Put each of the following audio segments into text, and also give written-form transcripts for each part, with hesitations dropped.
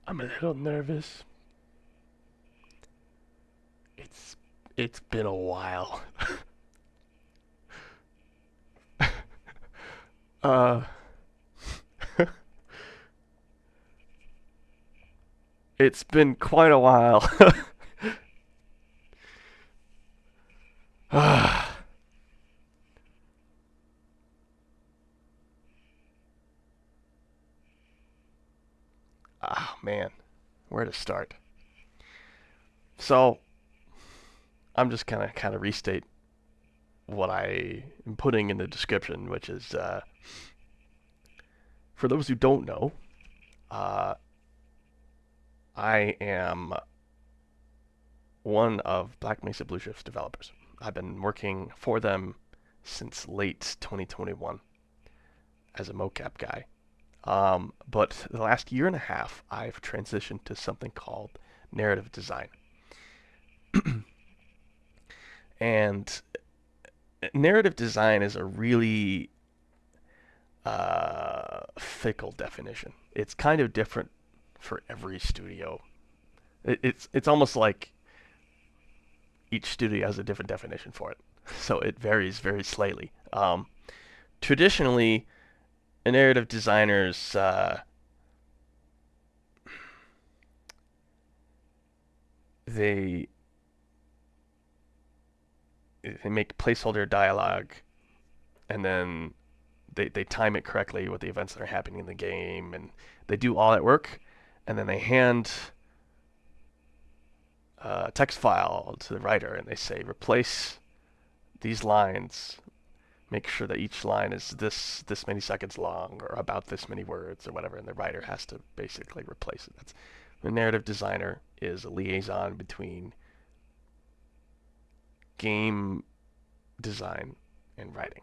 I'm a little nervous. It's it's been a while. uh it's been quite a while. Oh man, where to start? So, I'm just kind of restate what I am putting in the description, which is for those who don't know, uh, I am one of Black Mesa Blue Shift's developers. I've been working for them since late 2021 as a mocap guy. But the last year and a half, I've transitioned to something called narrative design. And narrative design is a really fickle definition. It's kind of different for every studio. It's almost like each studio has a different definition for it, so it varies very slightly. Traditionally, a narrative designer's they they make placeholder dialogue, and then they time it correctly with the events that are happening in the game, and they do all that work, and then they hand a text file to the writer, and they say replace these lines, make sure that each line is this many seconds long or about this many words or whatever, and the writer has to basically replace it. That's the narrative designer is a liaison between game design and writing.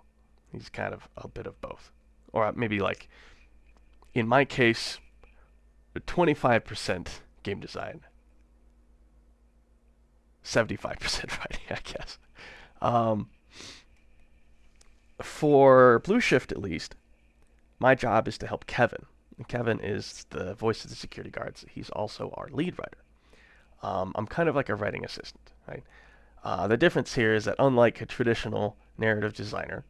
He's kind of a bit of both, or maybe like in my case, 25% game design, 75% writing, I guess. Um, for Blue Shift, at least, my job is to help Kevin. And Kevin is the voice of the security guards. He's also our lead writer. I'm kind of like a writing assistant, right? The difference here is that unlike a traditional narrative designer,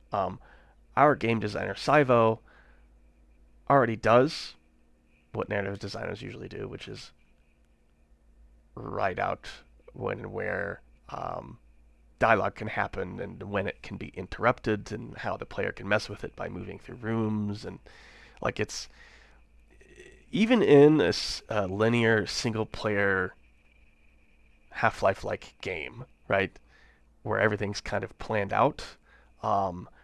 our game designer, Saivo, already does what narrative designers usually do, which is write out when and where dialogue can happen and when it can be interrupted and how the player can mess with it by moving through rooms. And like it's even in a linear single player Half-Life like game, right, where everything's kind of planned out,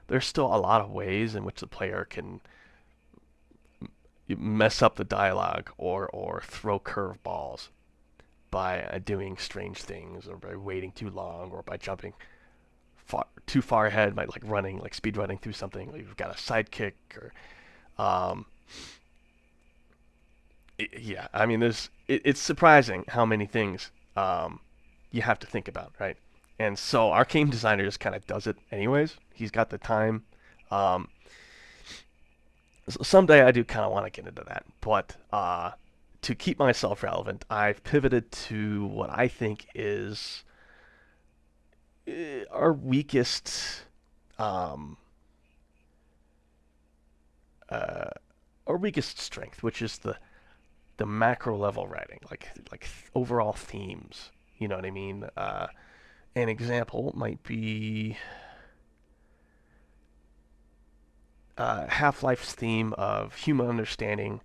there's still a lot of ways in which the player can mess up the dialogue or throw curveballs by doing strange things or by waiting too long or by jumping too far ahead by like running, like speed running through something. Like you've got a sidekick or, um, yeah. I mean, it's surprising how many things you have to think about, right? And so our game designer just kind of does it anyways. He's got the time. Um, so someday I do kind of want to get into that, but to keep myself relevant, I've pivoted to what I think is our weakest um, uh, our weakest strength, which is the macro level writing, like overall themes. You know what I mean? An example might be Half-Life's theme of human understanding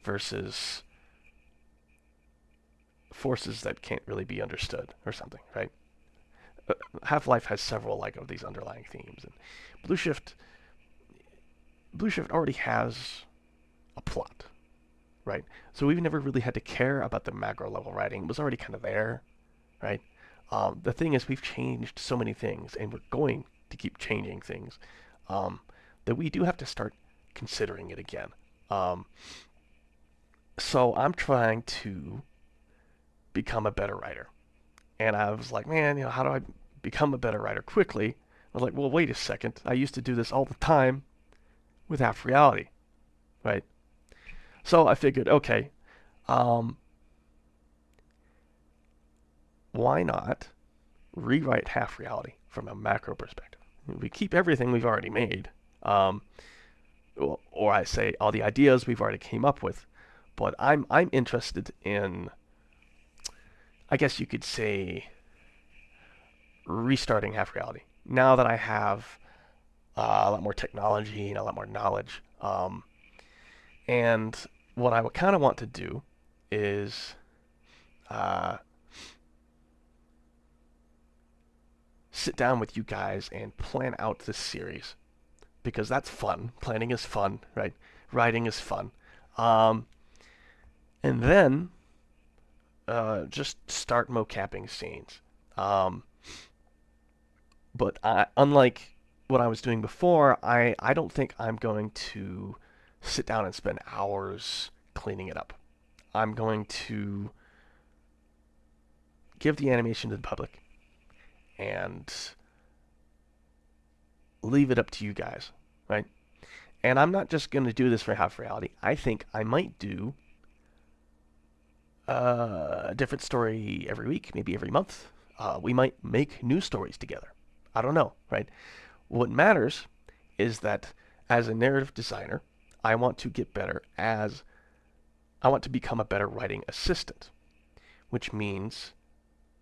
versus forces that can't really be understood, or something, right? Half-Life has several like of these underlying themes, and Blue Shift Blue Shift already has a plot, right? So we've never really had to care about the macro level writing. It was already kind of there, right? The thing is, we've changed so many things, and we're going to keep changing things, um, that we do have to start considering it again. Um, so I'm trying to become a better writer. And I was like, man, how do I become a better writer quickly? I was like, well, wait a second. I used to do this all the time with half reality, right? So I figured, okay, why not rewrite half reality from a macro perspective? We keep everything we've already made, um, or I say all the ideas we've already came up with, but I'm interested in, I guess you could say, restarting half reality. Now that I have a lot more technology and a lot more knowledge, and what I would kind of want to do is uh, sit down with you guys and plan out this series, because that's fun. Planning is fun, right? Writing is fun. Um, and then just start mocapping scenes. Um, but unlike what I was doing before, I don't think I'm going to sit down and spend hours cleaning it up. I'm going to give the animation to the public and leave it up to you guys, right? And I'm not just going to do this for half reality. I think I might do a different story every week, maybe every month. We might make new stories together. I don't know, right? What matters is that as a narrative designer, I want to get better as I want to become a better writing assistant, which means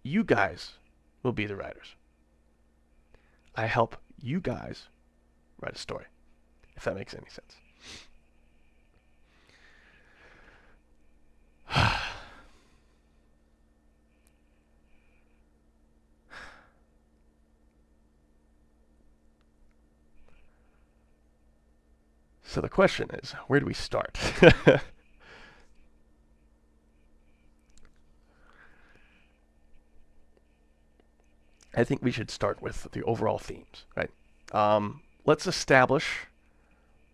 you guys will be the writers. I help you guys write a story, if that makes any sense. So the question is, where do we start? I think we should start with the overall themes, right? Let's establish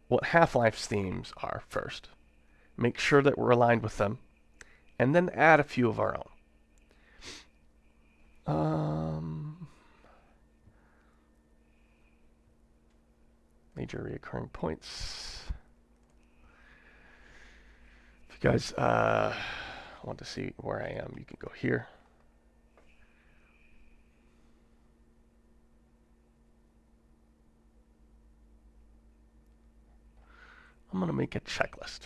what Half-Life's themes are first. Make sure that we're aligned with them, and then add a few of our own. Major reoccurring points. If you guys want to see where I am, you can go here. I'm going to make a checklist.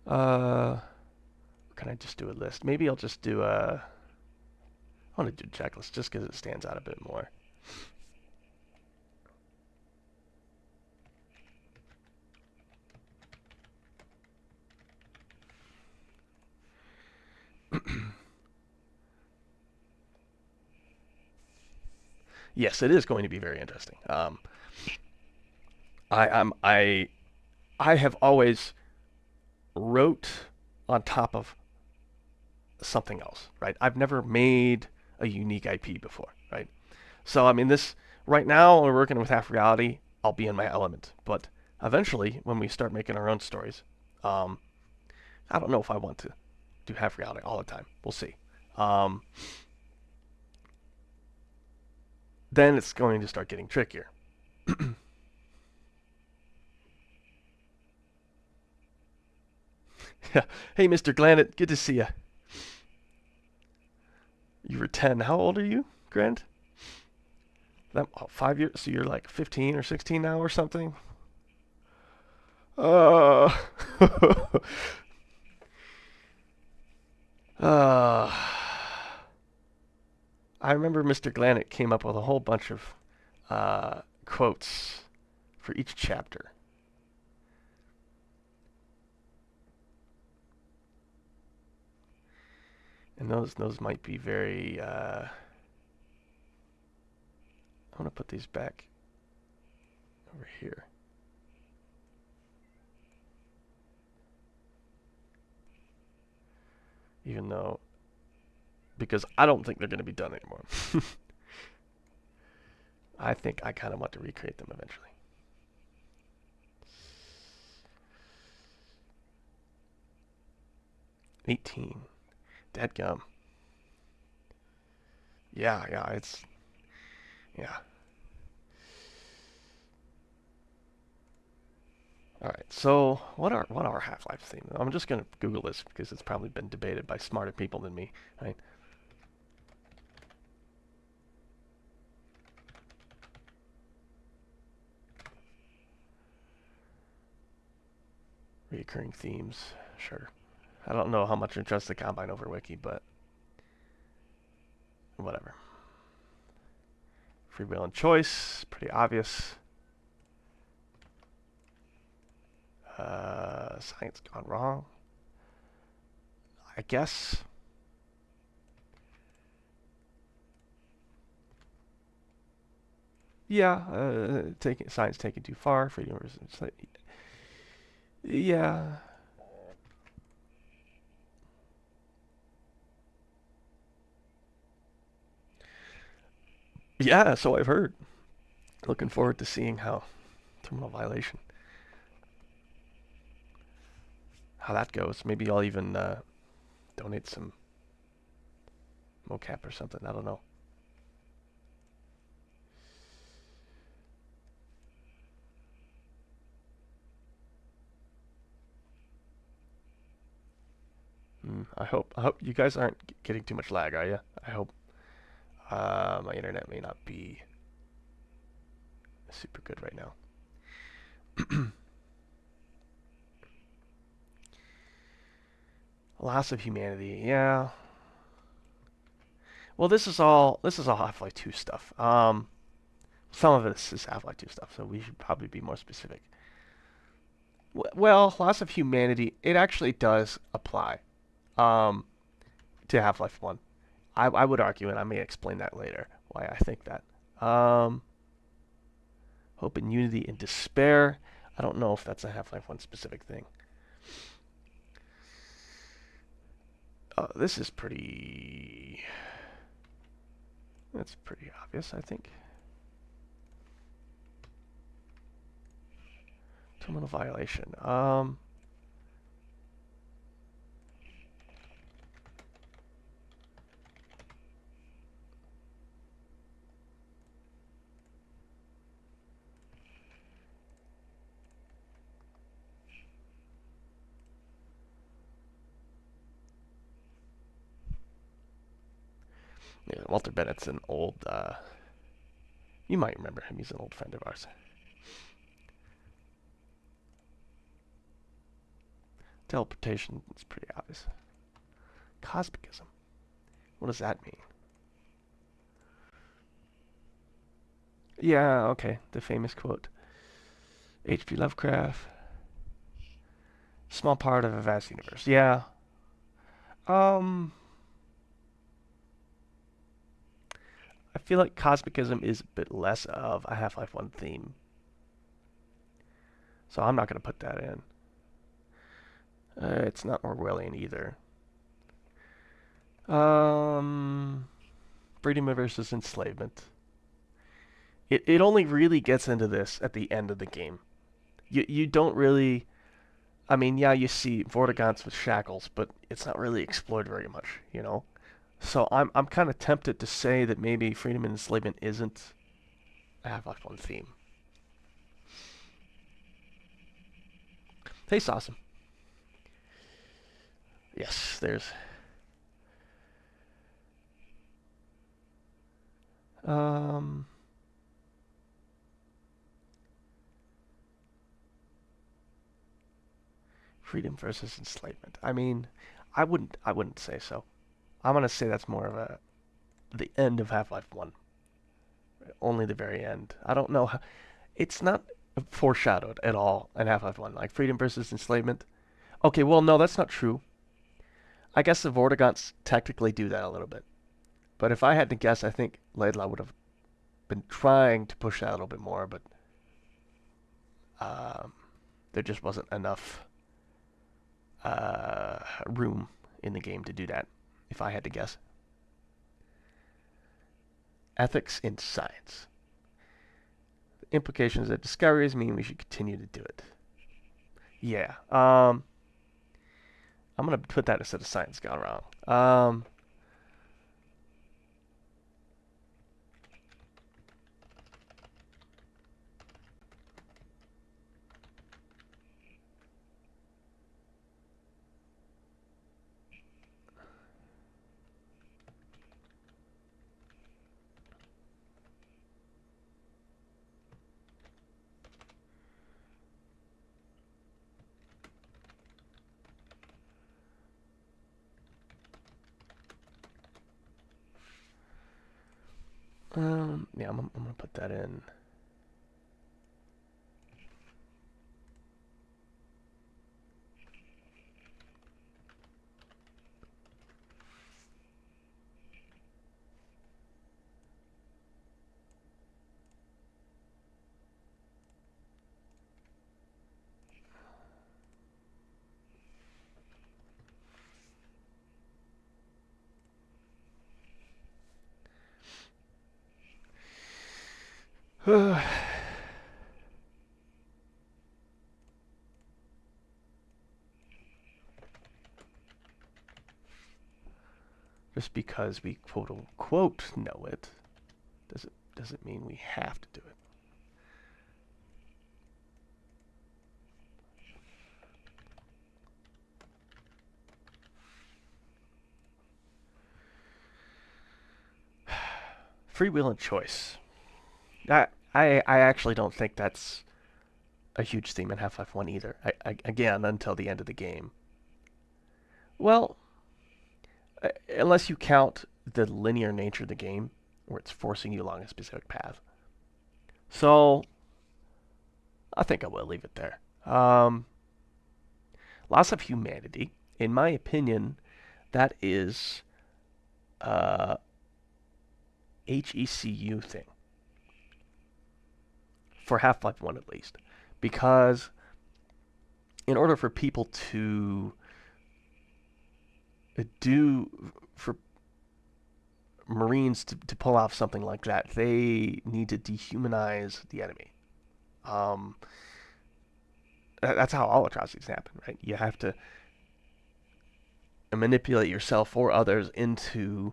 Or can I just do a list? Maybe I'll just do a... I want to do a checklist just because it stands out a bit more. Yes, it is going to be very interesting. I have always wrote on top of something else, right? I've never made a unique IP before, right? So I mean, this right now we're working with half reality. I'll be in my element, but eventually, when we start making our own stories, I don't know if I want to do half reality all the time. We'll see. Then it's going to start getting trickier. Hey, Mr. Glannet, good to see you. You were 10. How old are you, Grant? That 5 years. So you're like 15 or 16 now, or something. Uh, uh, I remember Mr. Glannet came up with a whole bunch of quotes for each chapter. And those might be very... I want to put these back over here. Even though... Because I don't think they're going to be done anymore. I think I kind of want to recreate them eventually. $18. Dadgum. Yeah, it's... Yeah. Alright, so what are Half-Life themes? I'm just going to Google this because it's probably been debated by smarter people than me, right? Reoccurring themes, sure. I don't know how much I trust the Combine over Wiki, but whatever. Free will and choice, pretty obvious. Science gone wrong. I guess. Yeah, science taken too far. Freedom versus yeah. Yeah, so I've heard. Looking forward to seeing how terminal violation, how that goes. Maybe I'll even donate some mocap or something. I don't know. I hope you guys aren't getting too much lag, are you? I hope my internet may not be super good right now. Loss of humanity, yeah. Well, this is all Half-Life 2 stuff. Some of this is Half-Life 2 stuff, so we should probably be more specific. Well, loss of humanity, it actually does apply um, to Half-Life 1. I would argue, and I may explain that later, why I think that. Hope and unity and despair. I don't know if that's a Half-Life 1 specific thing. This is pretty... That's pretty obvious, I think. Terminal violation. Yeah, Walter Bennett's an old... you might remember him. He's an old friend of ours. Teleportation is pretty obvious. Cosmicism. What does that mean? Yeah, okay. The famous quote. H.P. Lovecraft. Small part of a vast universe. Yeah. Um, I feel like cosmicism is a bit less of a Half-Life 1 theme. So I'm not going to put that in. It's not Orwellian either. Freedom versus enslavement. It only really gets into this at the end of the game. You don't really... I mean, yeah, you see Vortigaunts with shackles, but it's not really explored very much, you know? So I'm kind of tempted to say that maybe freedom and enslavement isn't a Half-Life 1 theme. Tastes awesome. Yes, there's... Freedom versus enslavement. I mean, I wouldn't say so. I'm gonna say that's more of the end of Half-Life 1. Only the very end. I don't know how, it's not foreshadowed at all in Half-Life 1. Like freedom versus enslavement. Okay, well no, that's not true. I guess the Vortigaunts technically do that a little bit. But if I had to guess, I think Laidlaw would have been trying to push that a little bit more, but um, there just wasn't enough room in the game to do that, if I had to guess. Ethics in science. The implications that discoveries mean we should continue to do it. Yeah. I'm going to put that instead of science gone wrong. Yeah, I'm gonna put that in. Just because we quote unquote know it doesn't mean we have to do it. Free will and choice. I actually don't think that's a huge theme in Half-Life 1 either. Again, until the end of the game. Well, unless you count the linear nature of the game, where it's forcing you along a specific path. So, I think I will leave it there. Loss of humanity, in my opinion, that is a HECU thing. For Half-Life 1 at least. Because in order for people to for Marines to pull off something like that, they need to dehumanize the enemy. Um, that's how all atrocities happen, right? You have to manipulate yourself or others into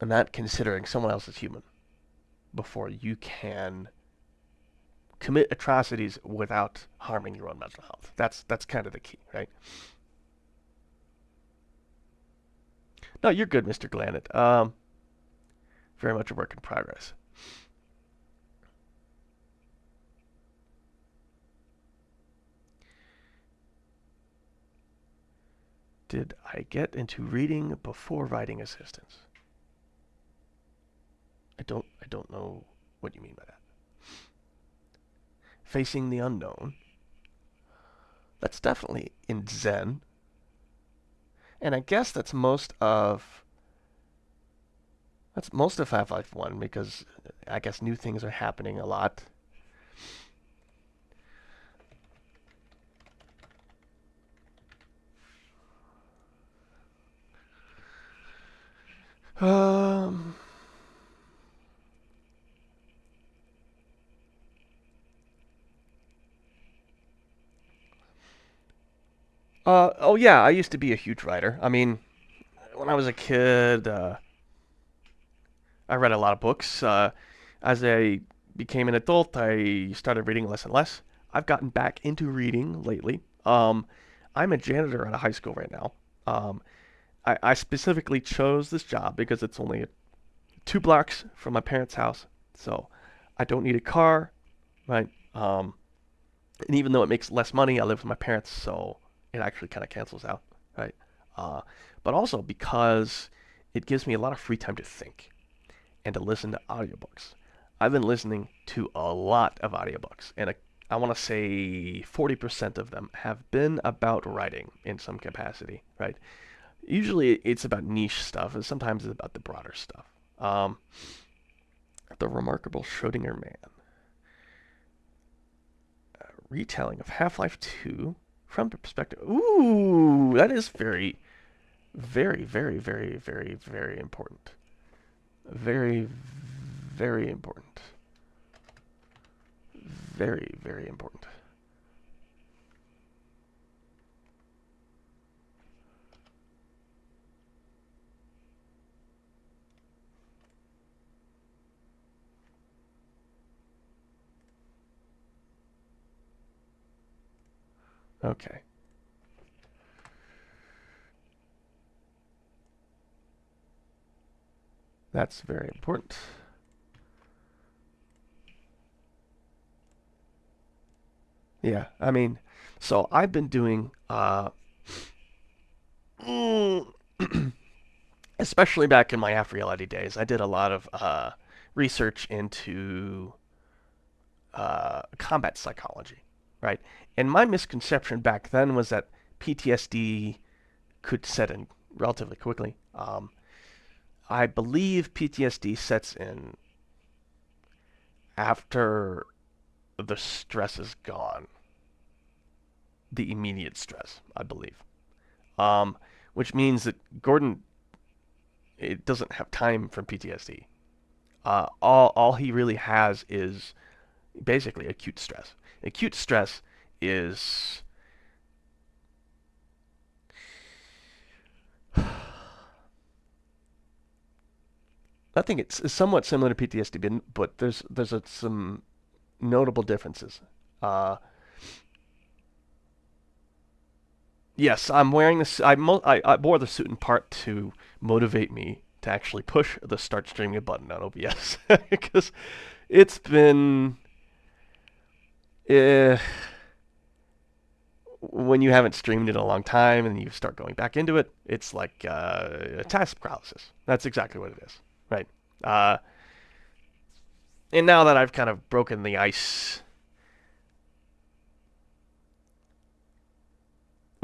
not considering someone else as human before you can commit atrocities without harming your own mental health. That's kind of the key, right? No, you're good, Mr. Glanet. Very much a work in progress. Did I get into reading before writing assistance? I don't know what you mean by that. Facing the unknown. That's definitely in Zen. And I guess that's most of Half-Life 1 because I guess new things are happening a lot. Um oh yeah, I used to be a huge writer. I mean, when I was a kid, I read a lot of books. As I became an adult, I started reading less and less. I've gotten back into reading lately. I'm a janitor at a high school right now. I specifically chose this job because it's only 2 blocks from my parents' house, so I don't need a car, right? And even though it makes less money, I live with my parents, so it actually kind of cancels out, right? Uh, but also because it gives me a lot of free time to think and to listen to audiobooks. I've been listening to a lot of audiobooks, and I want to say 40% of them have been about writing in some capacity, right? Usually it's about niche stuff, and sometimes it's about the broader stuff. Um, the Remarkable Schrodinger Man. Retelling of Half-Life 2 from the perspective. Ooh, that is very, very, very, very, very, very important. Very, very important. Very, very important. Okay. That's very important. Yeah, I mean, so I've been doing especially back in my half-reality days, I did a lot of research into combat psychology, right? And my misconception back then was that PTSD could set in relatively quickly. I believe PTSD sets in after the stress is gone, the immediate stress, I believe. Um, which means that Gordon it doesn't have time for PTSD. All he really has is basically acute stress. Acute stress is I think it's somewhat similar to PTSD, but there's some notable differences. Uh, yes, I'm wearing this. I wore the suit in part to motivate me to actually push the start streaming button on OBS because it's been uh, when you haven't streamed in a long time and you start going back into it, it's like task paralysis. That's exactly what it is, right? Uh, and now that I've kind of broken the ice,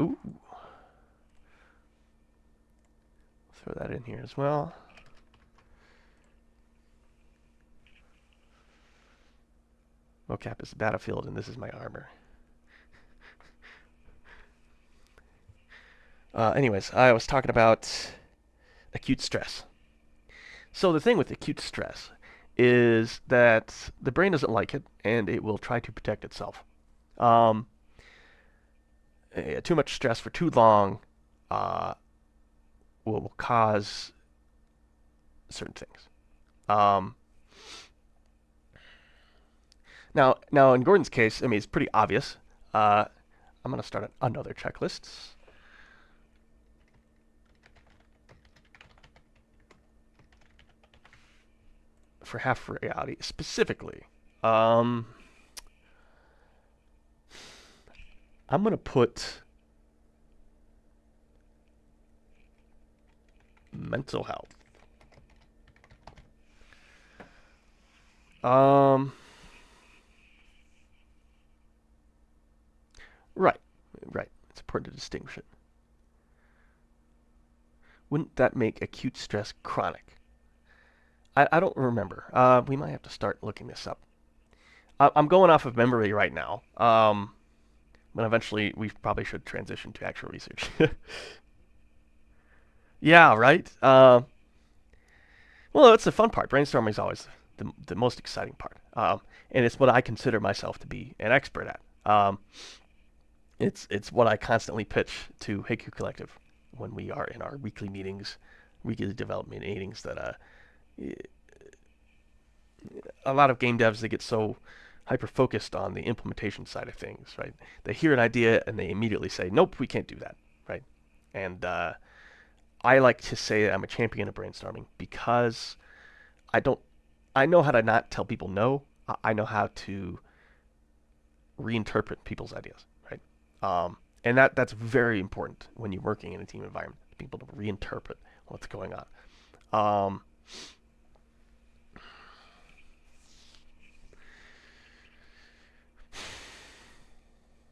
ooh, throw that in here as well. Mocap is the battlefield, and this is my armor. Anyways, I was talking about acute stress. So the thing with acute stress is that the brain doesn't like it, and it will try to protect itself. Um, too much stress for too long uh, will cause certain things. Um, now in Gordon's case, I mean it's pretty obvious. I'm going to start another checklist. For half reality specifically. I'm going to put mental health. Right. It's important to distinguish it. Wouldn't that make acute stress chronic? I don't remember. We might have to start looking this up. I'm going off of memory right now. But eventually we probably should transition to actual research. Yeah, right. Well, that's the fun part. Brainstorming is always the most exciting part, and it's what I consider myself to be an expert at. It's what I constantly pitch to HECUC Collective when we are in our weekly meetings, weekly development meetings. That a lot of game devs they get so hyper focused on the implementation side of things, right? They hear an idea and they immediately say, "Nope, we can't do that," right? And I like to say that I'm a champion of brainstorming because I don't. I know how to not tell people no. I know how to reinterpret people's ideas, right? And that's very important when you're working in a team environment. People to reinterpret what's going on. Um,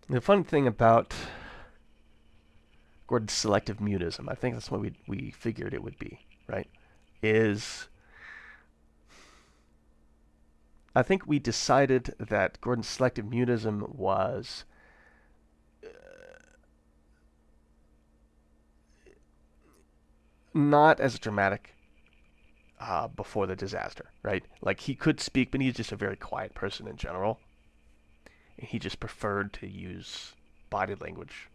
the fun thing about Gordon's selective mutism, I think that's what we figured it would be, right? Is I think we decided that Gordon's selective mutism was not as dramatic before the disaster, right? Like he could speak, but he's just a very quiet person in general. And he just preferred to use body language.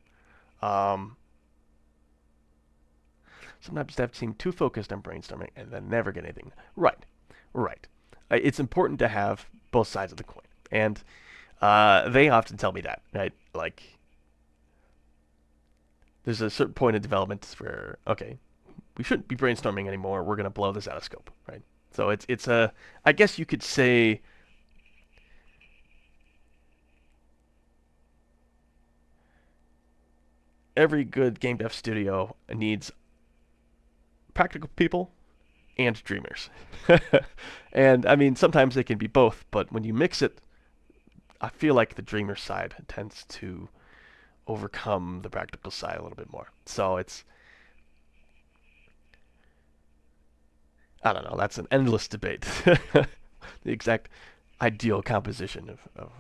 Um, Sometimes devs seem too focused on brainstorming and then never get anything. Right. It's important to have both sides of the coin, and they often tell me that, right? Like, there's a certain point in development where, okay, we shouldn't be brainstorming anymore. We're gonna blow this out of scope, right? So it's a, I guess you could say, every good game dev studio needs practical people and dreamers. And I mean, sometimes they can be both, but when you mix it, I feel like the dreamer side tends to overcome the practical side a little bit more. So it's, I don't know, that's an endless debate. The exact ideal composition of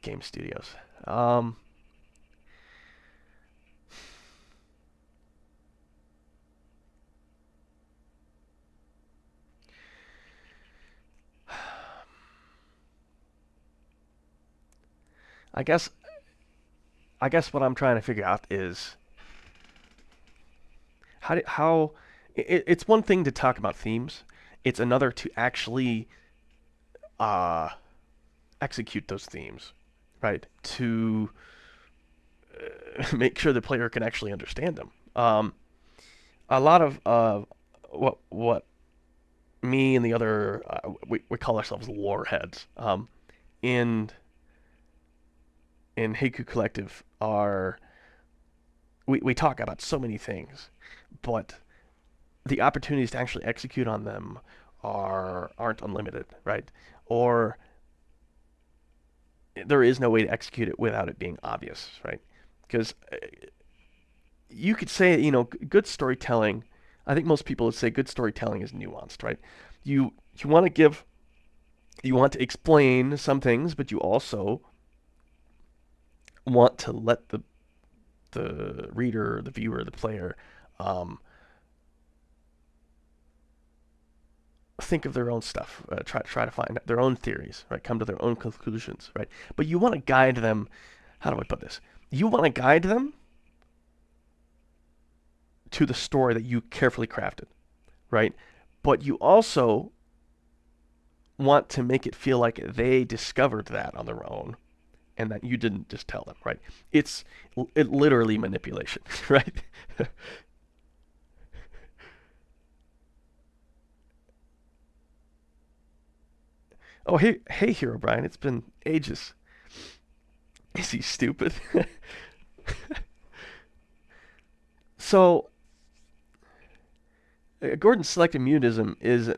game studios. Um, I guess I guess what I'm trying to figure out is how it's one thing to talk about themes. It's another to actually uh, execute those themes, right? To make sure the player can actually understand them. A lot of what me and the other we call ourselves lore heads in HECUC Collective are we talk about so many things, but the opportunities to actually execute on them aren't unlimited, right? Or there is no way to execute it without it being obvious, right? Because you could say, good storytelling. I think most people would say good storytelling is nuanced, right? You want to give, you want to explain some things, but you also want to let the reader, the viewer, the player, um, think of their own stuff, try to find their own theories, right? Come to their own conclusions, right? But you want to guide them. How do I put this? You want to guide them to the story that you carefully crafted, right? But you also want to make it feel like they discovered that on their own and that you didn't just tell them, right? It literally manipulation, right? Oh, hey, Hero Brian, it's been ages. Is he stupid? So, Gordon's selective mutism is,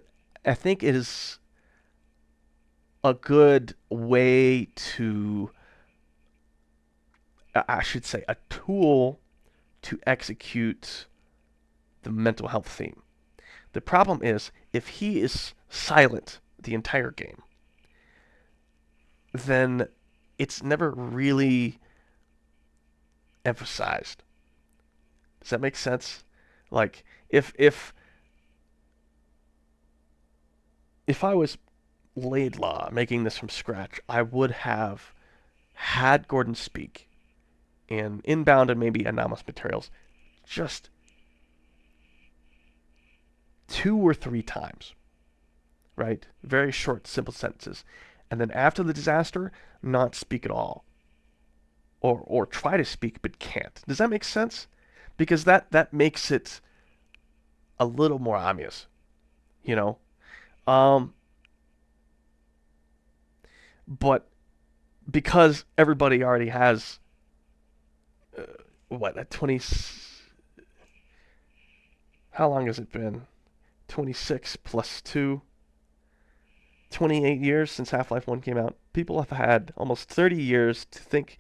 I think, it is a good way to, I should say, a tool to execute the mental health theme. The problem is, if he is silent the entire game, then it's never really emphasized. Does that make sense? Like if I was Laidlaw making this from scratch, I would have had Gordon speak in inbound and maybe anomalous materials just 2 or 3 times, right? Very short, simple sentences. And then after the disaster, not speak at all. Or try to speak but can't. Does that make sense? Because that makes it a little more obvious, you know? Um, but because everybody already has uh, what a 20, how long has it been? 26 plus 2, 28 years since Half-Life 1 came out. People have had almost 30 years to think,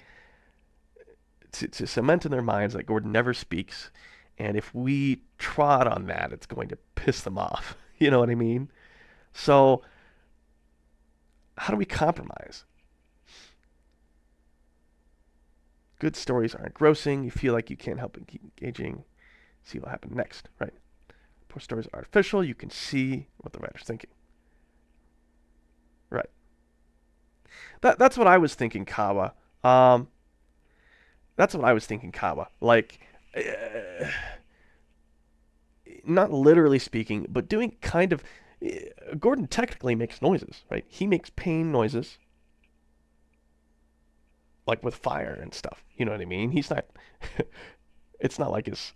to cement in their minds that Gordon never speaks, and if we trod on that, it's going to piss them off. You know what I mean? So, how do we compromise? Good stories are engrossing. You feel like you can't help but keep engaging. See what happened next, right? Poor stories are artificial. You can see what the writer's thinking. Right. That's what I was thinking, Kawa. Um, that's what I was thinking, Kawa. Like, not literally speaking, but doing kind of. Gordon technically makes noises, right? He makes pain noises, like with fire and stuff. You know what I mean? He's not. It's not like his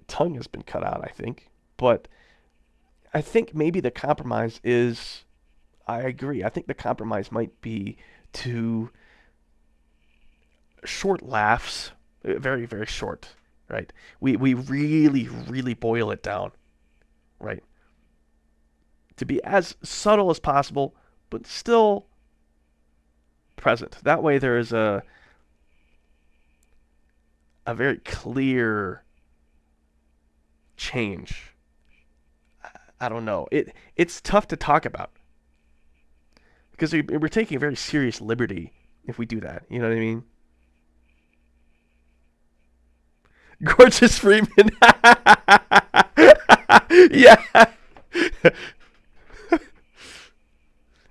tongue has been cut out, I think. But I think maybe the compromise is. I agree. I think the compromise might be to short laughs, very, very short, right? We really, really boil it down, right? To be as subtle as possible, but still present. That way there is a very clear change. I don't know. It's tough to talk about because we're taking a very serious liberty if we do that. You know what I mean? Gorgeous Freeman. Yeah.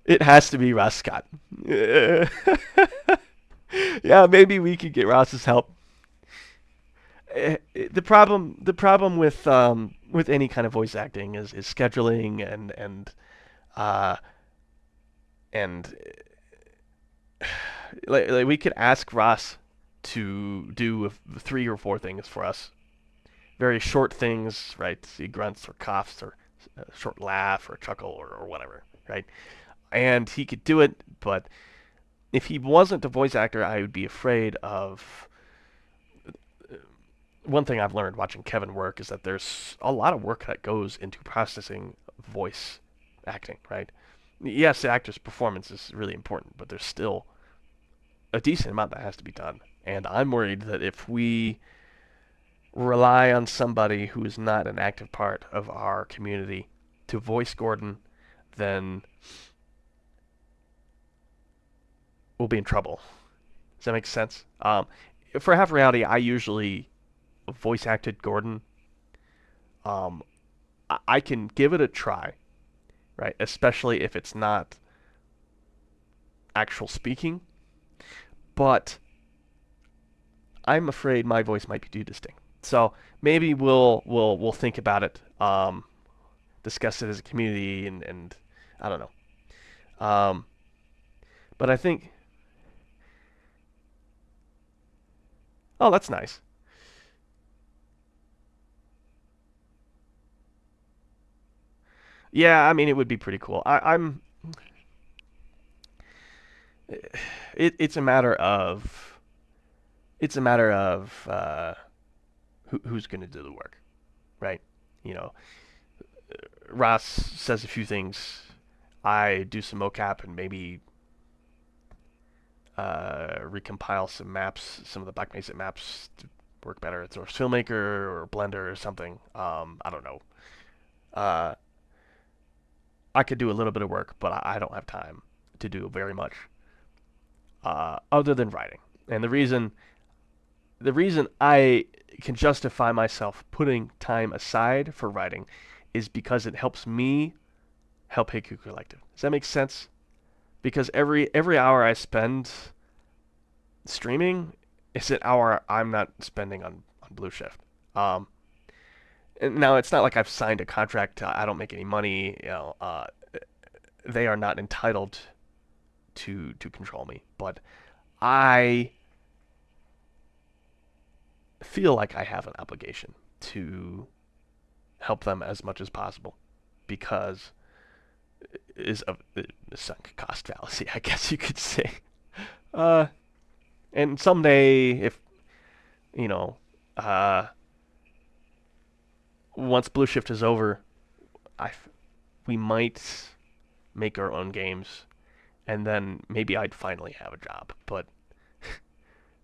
It has to be Ross Scott. Yeah, maybe we could get Ross's help. The problem with any kind of voice acting is scheduling uh and like we could ask Ross to do 3 or 4 things for us, very short things, right? He grunts or coughs or a short laugh or a chuckle or whatever, right? And he could do it, but if he wasn't a voice actor, I would be afraid of. One thing I've learned watching Kevin work is that there's a lot of work that goes into processing voice acting, right? Yes, the actor's performance is really important, but there's still a decent amount that has to be done. And I'm worried that if we rely on somebody who is not an active part of our community to voice Gordon, then we'll be in trouble. Does that make sense? For Half Reality, I usually voice acted Gordon. Um, I can give it a try, right? Especially if it's not actual speaking. But I'm afraid my voice might be too distinct. So maybe we'll think about it, discuss it as a community, and I don't know. But I think, oh, that's nice. Yeah, I mean it would be pretty cool. I'm it's a matter of who's going to do the work, right? You know, Ross says a few things. I do some mocap and maybe recompile some maps, some of the Black Mesa maps to work better. It's or Filmmaker or Blender or something. I don't know. Uh, I could do a little bit of work, but I don't have time to do very much other than writing. And the reason I can justify myself putting time aside for writing is because it helps me help HECUC Collective. Does that make sense? Because every hour I spend streaming is an hour I'm not spending on bshift. Um, and now it's not like I've signed a contract. I don't make any money. They are not entitled to control me, but I feel like I have an obligation to help them as much as possible because is a sunk cost fallacy, I guess you could say. Uh, and someday, if you know, uh, once bshift is over, I we might make our own games, and then maybe I'd finally have a job. But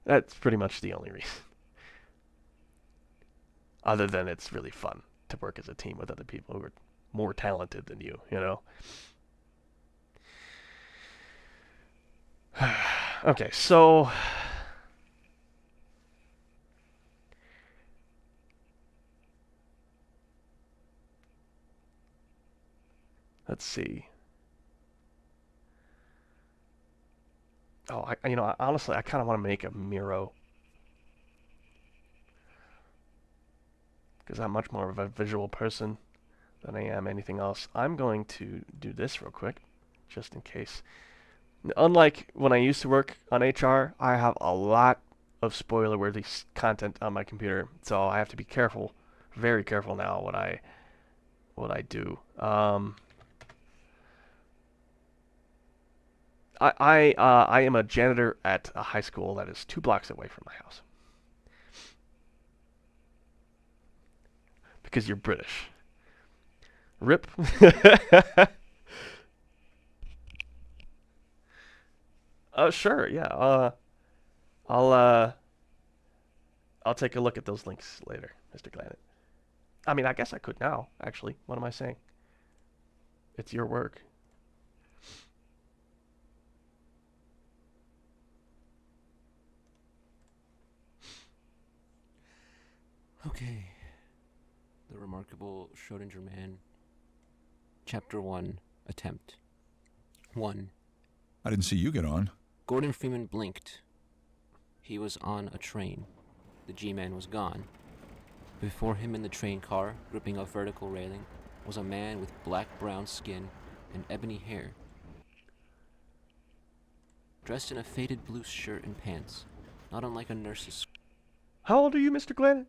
that's pretty much the only reason. Other than it's really fun to work as a team with other people who are more talented than you, you know? Okay, so let's see. Oh, honestly, I kind of want to make a Miro because I'm much more of a visual person than I am anything else. I'm going to do this real quick, just in case. Unlike when I used to work on HR, I have a lot of spoiler-worthy content on my computer, so I have to be careful, very careful now what I do. I am a janitor at a high school that is 2 blocks away from my house. because you're British. Rip. Sure, yeah. I'll uh, I'll take a look at those links later, Mr. Glannet. I mean, I guess I could now. Actually, what am I saying? It's your work. Okay. The Remarkable Schrodinger Man. Chapter 1. Attempt. 1. I didn't see you get on. Gordon Freeman blinked. He was on a train. The G-Man was gone. Before him in the train car, gripping a vertical railing, was a man with black-brown skin and ebony hair. Dressed in a faded blue shirt and pants, not unlike a nurse's. How old are you, Mr. Glannet?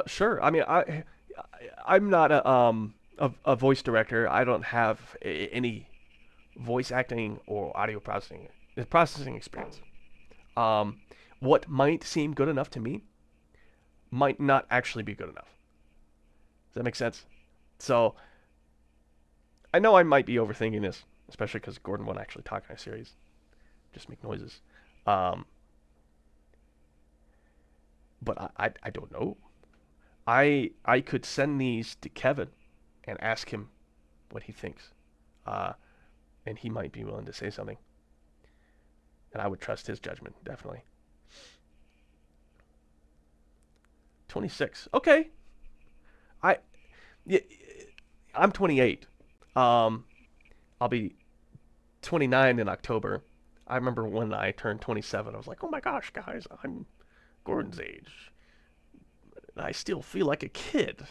Sure. I mean, I'm not a voice director. I don't have any voice acting or audio processing experience. What might seem good enough to me might not actually be good enough. Does that make sense? So I know I might be overthinking this, especially because Gordon won't actually talk in a series, just make noises. Um, but I don't know. I could send these to Kevin and ask him what he thinks, uh, and he might be willing to say something, and I would trust his judgment definitely. 26. Okay. I yeah, I'm 28. Um, I'll be 29 in October. I remember when I turned 27, I was like, "Oh my gosh, guys, I'm Gordon's age. I still feel like a kid."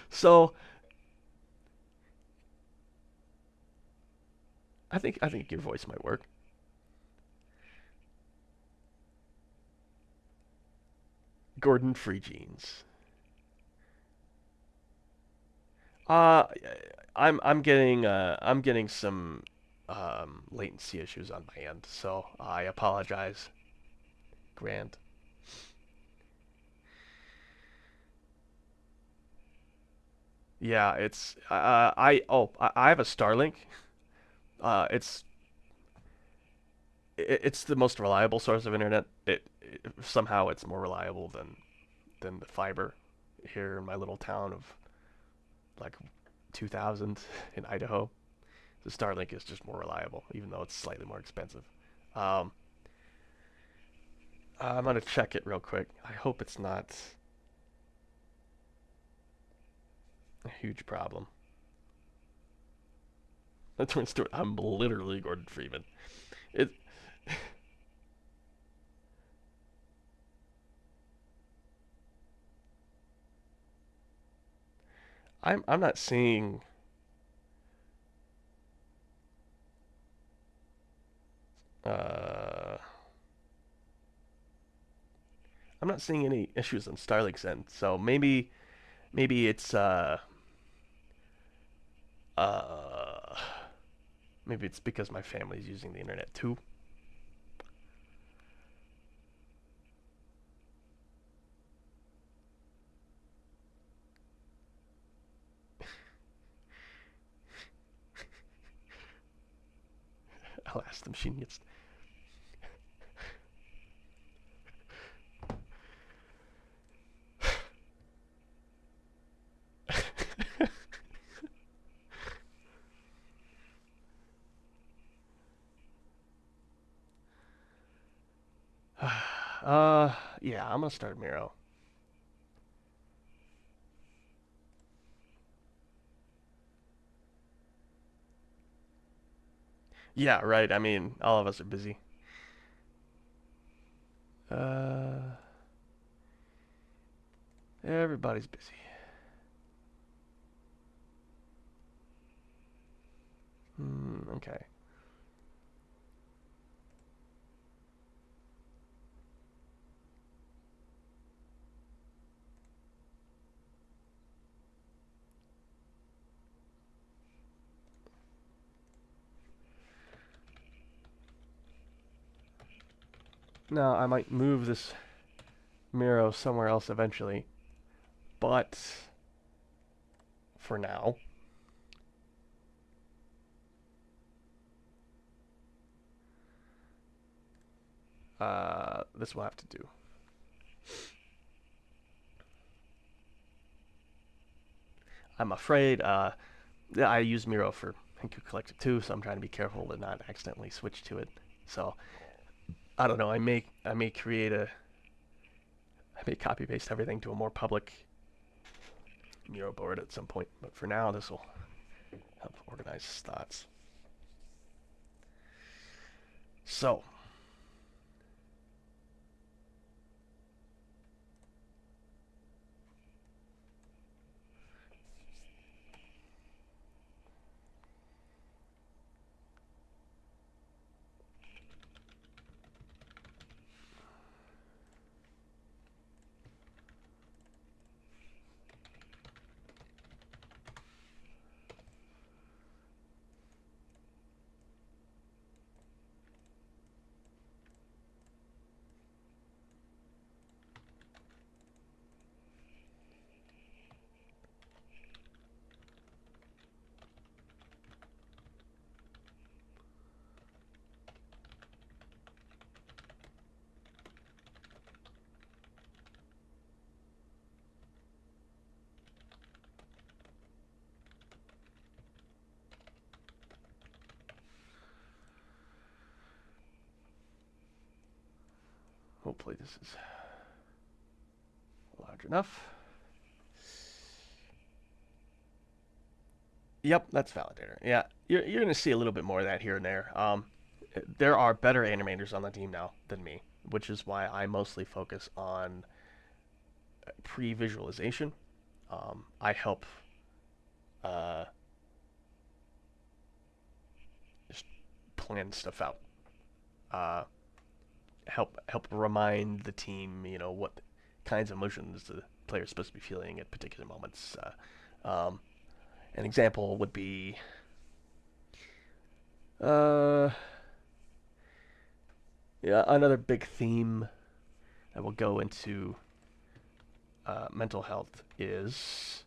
So I think your voice might work. Gordon Free Jeans. Uh, I'm getting some latency issues on my end, so I apologize, Grant. Yeah, it's I have a Starlink. It's it's the most reliable source of internet. Somehow it's more reliable than the fiber here in my little town of like 2,000 in Idaho. The Starlink is just more reliable, even though it's slightly more expensive. Um, I'm gonna check it real quick. I hope it's not a huge problem. That's when Stewart. I'm literally Gordon Freeman. It. I'm not seeing. Uh, I'm not seeing any issues on Starlink's end. So maybe it's uh maybe it's because my family's using the internet too. I'll ask the machine gets. Yeah, I'm gonna start Miro. Yeah, right. I mean, all of us are busy. Uh, everybody's busy. Okay. Now, I might move this Miro somewhere else eventually, but for now, this will have to do. I'm afraid I use Miro for HECUC Collective too, so I'm trying to be careful to not accidentally switch to it. So I don't know. I may copy paste everything to a more public Miro board at some point, but for now this will help organize thoughts. So hopefully this is large enough. Yep, that's validator. Yeah, you're going to see a little bit more of that here and there. There are better animators on the team now than me, which is why I mostly focus on pre-visualization. I help just plan stuff out. Help remind the team, what kinds of emotions the player is supposed to be feeling at particular moments. An example would be yeah, another big theme that will go into mental health is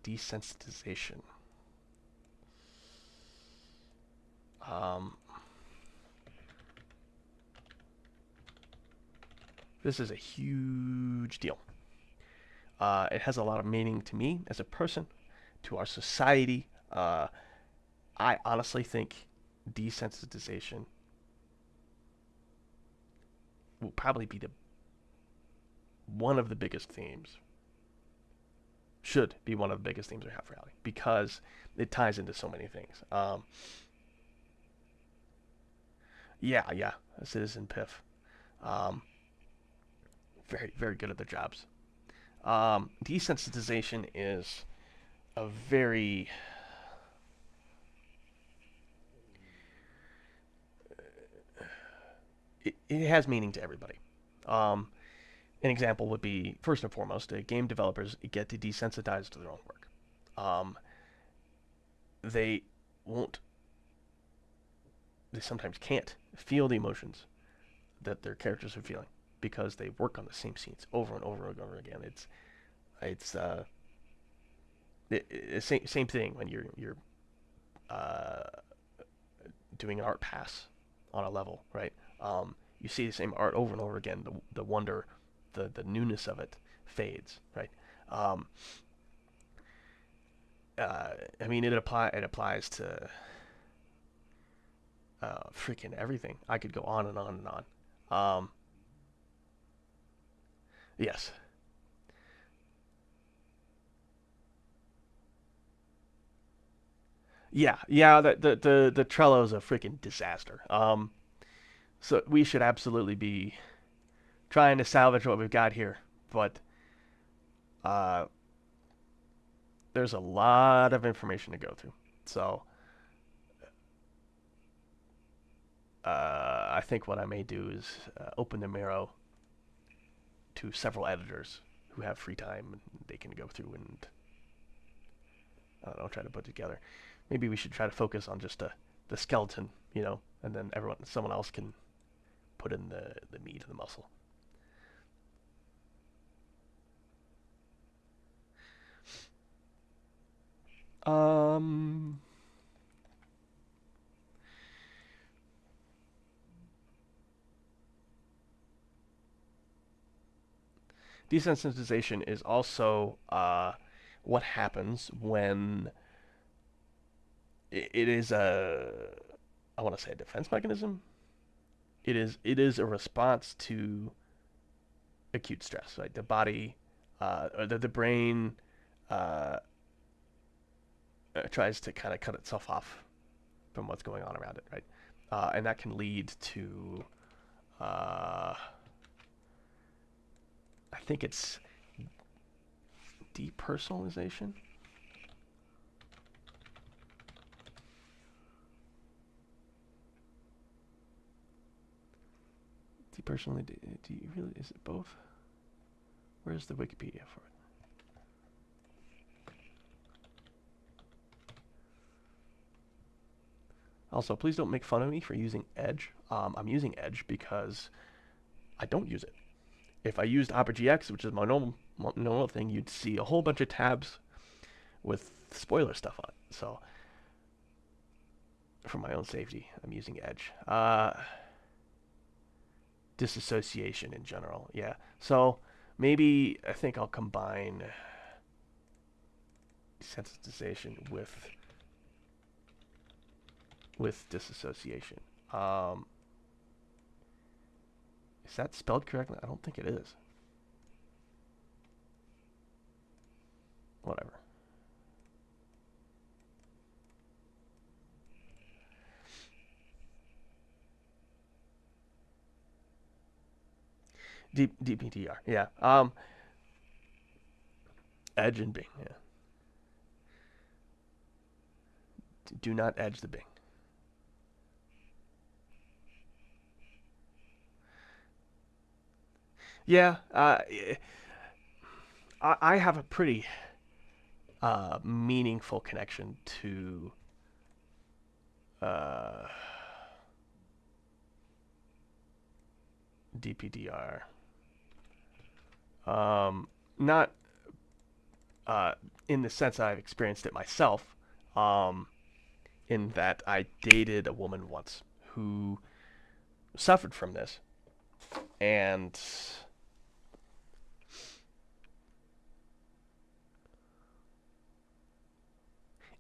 desensitization. This is a huge deal. It has a lot of meaning to me as a person, to our society. I honestly think desensitization will probably be one of the biggest themes. Should be one of the biggest themes we have for Rally, because it ties into so many things. Yeah, a Citizen Piff. Very, very good at their jobs. Desensitization is a very it has meaning to everybody. An example would be, first and foremost, game developers get to desensitize to their own work. They won't, they sometimes can't feel the emotions that their characters are feeling because they work on the same scenes over and over and over again. It's same thing when you're doing an art pass on a level, right? You see the same art over and over again. The wonder, the newness of it fades, right? I mean, it applies to freaking everything. I could go on and on and on. Yes. Yeah. The Trello's a freaking disaster. So we should absolutely be trying to salvage what we've got here, but uh, there's a lot of information to go through. So I think what I may do is open the Miro to several editors who have free time, and they can go through and I don't know, try to put together. Maybe we should try to focus on just the skeleton, and then someone else can put in the meat of the muscle. Um, Desensitization is also what happens when it is I want to say a defense mechanism. It is a response to acute stress. Right, the body, or the brain, uh, tries to kind of cut itself off from what's going on around it. Right, and that can lead to I think it's depersonalization. Depersonally, do you really? Is it both? Where's the Wikipedia for it? Also, please don't make fun of me for using Edge. I'm using Edge because I don't use it. If I used Opera GX, which is my normal thing, you'd see a whole bunch of tabs with spoiler stuff on it. So, for my own safety, I'm using Edge. Disassociation in general, yeah. So, maybe I think I'll combine sensitization with disassociation. Is that spelled correctly? I don't think it is. Whatever. DPTR, yeah. Edge and Bing, yeah. Do not edge the Bing. Yeah, I have a pretty meaningful connection to uh, DPDR. Not in the sense I've experienced it myself, in that I dated a woman once who suffered from this, and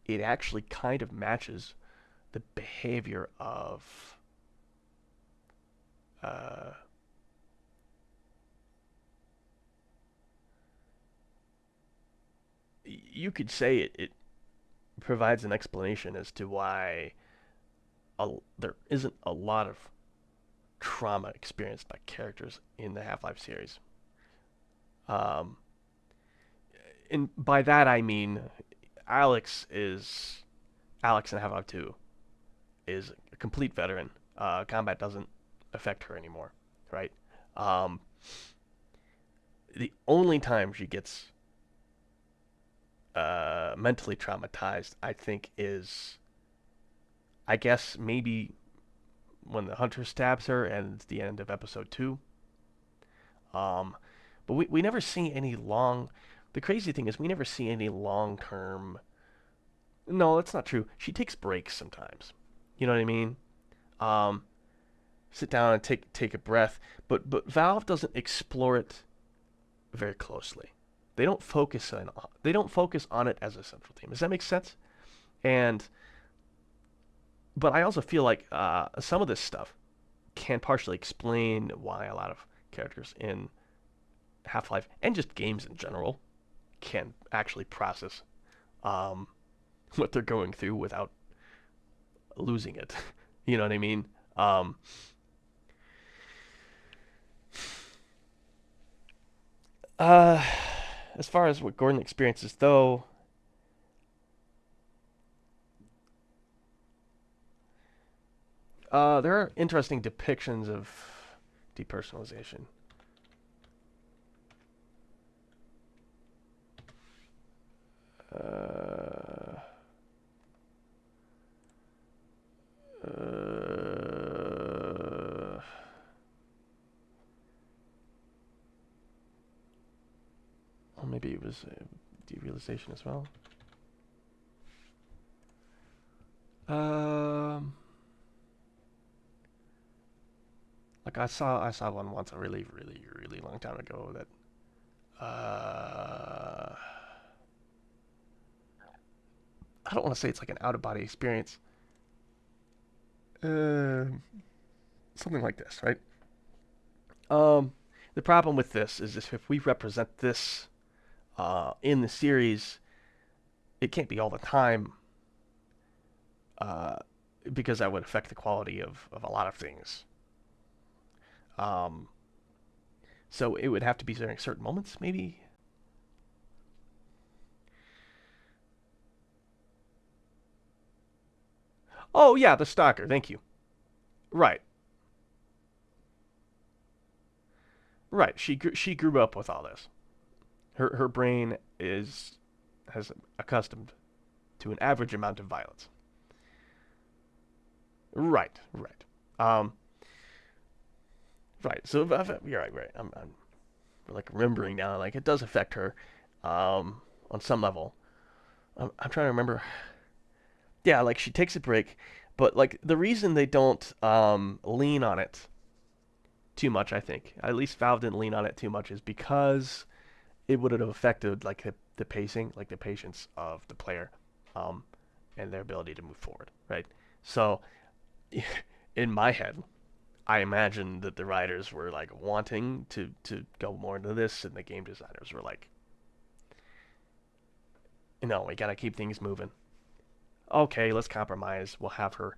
it actually kind of matches the behavior of you could say it provides an explanation as to why there isn't a lot of trauma experienced by characters in the Half-Life series. Um, and by that I mean Alex is Alex in Half-Life 2 is a complete veteran. Combat doesn't affect her anymore, right? Um, the only time she gets mentally traumatized, I think, is, I guess, maybe when the hunter stabs her and it's the end of episode 2. Um, but we never see any long. The crazy thing is, we never see any long term. No, that's not true. She takes breaks sometimes. You know what I mean? Um, Sit down and take a breath. But Valve doesn't explore it very closely. They don't focus on it as a central theme. Does that make sense? And but I also feel like some of this stuff can partially explain why a lot of characters in Half-Life and just games in general can actually process um, what they're going through without losing it. You know what I mean? Um, uh, as far as what Gordon experiences, though, there are interesting depictions of depersonalization. Uh, uh, was derealization as well. Like I saw one once a really long time ago that I don't want to say it's like an out of body experience. Something like this, right? The problem with this is if we represent this in the series, it can't be all the time because that would affect the quality of a lot of things. So it would have to be during certain moments, maybe. Oh yeah, the stalker. Thank you. Right, right. She grew up with all this. Her brain has accustomed to an average amount of violence. Right, right. Um, right. So you're right. I'm like remembering now. Like it does affect her, on some level. I'm trying to remember. Yeah, like she takes a break, but like the reason they don't lean on it too much, I think, at least Valve didn't lean on it too much, is because it would have affected like the pacing, like the patience of the player, um, and their ability to move forward, right? So, in my head, I imagine that the writers were like wanting to go more into this, and the game designers were like, no, we gotta keep things moving. Okay, let's compromise. We'll have her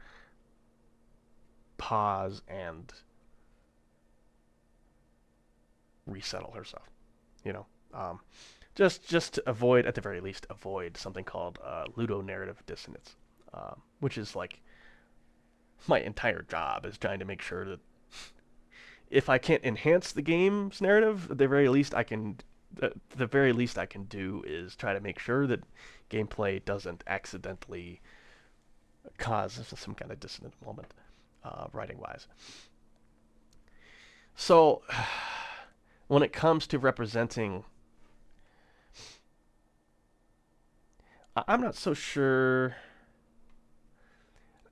pause and resettle herself. You know, um, just to avoid, at the very least, avoid something called ludonarrative dissonance, which is like my entire job is trying to make sure that if I can't enhance the game's narrative, at the very least I can. The very least I can do is try to make sure that gameplay doesn't accidentally cause some kind of dissonant moment, writing-wise. So, when it comes to representing, I'm not so sure.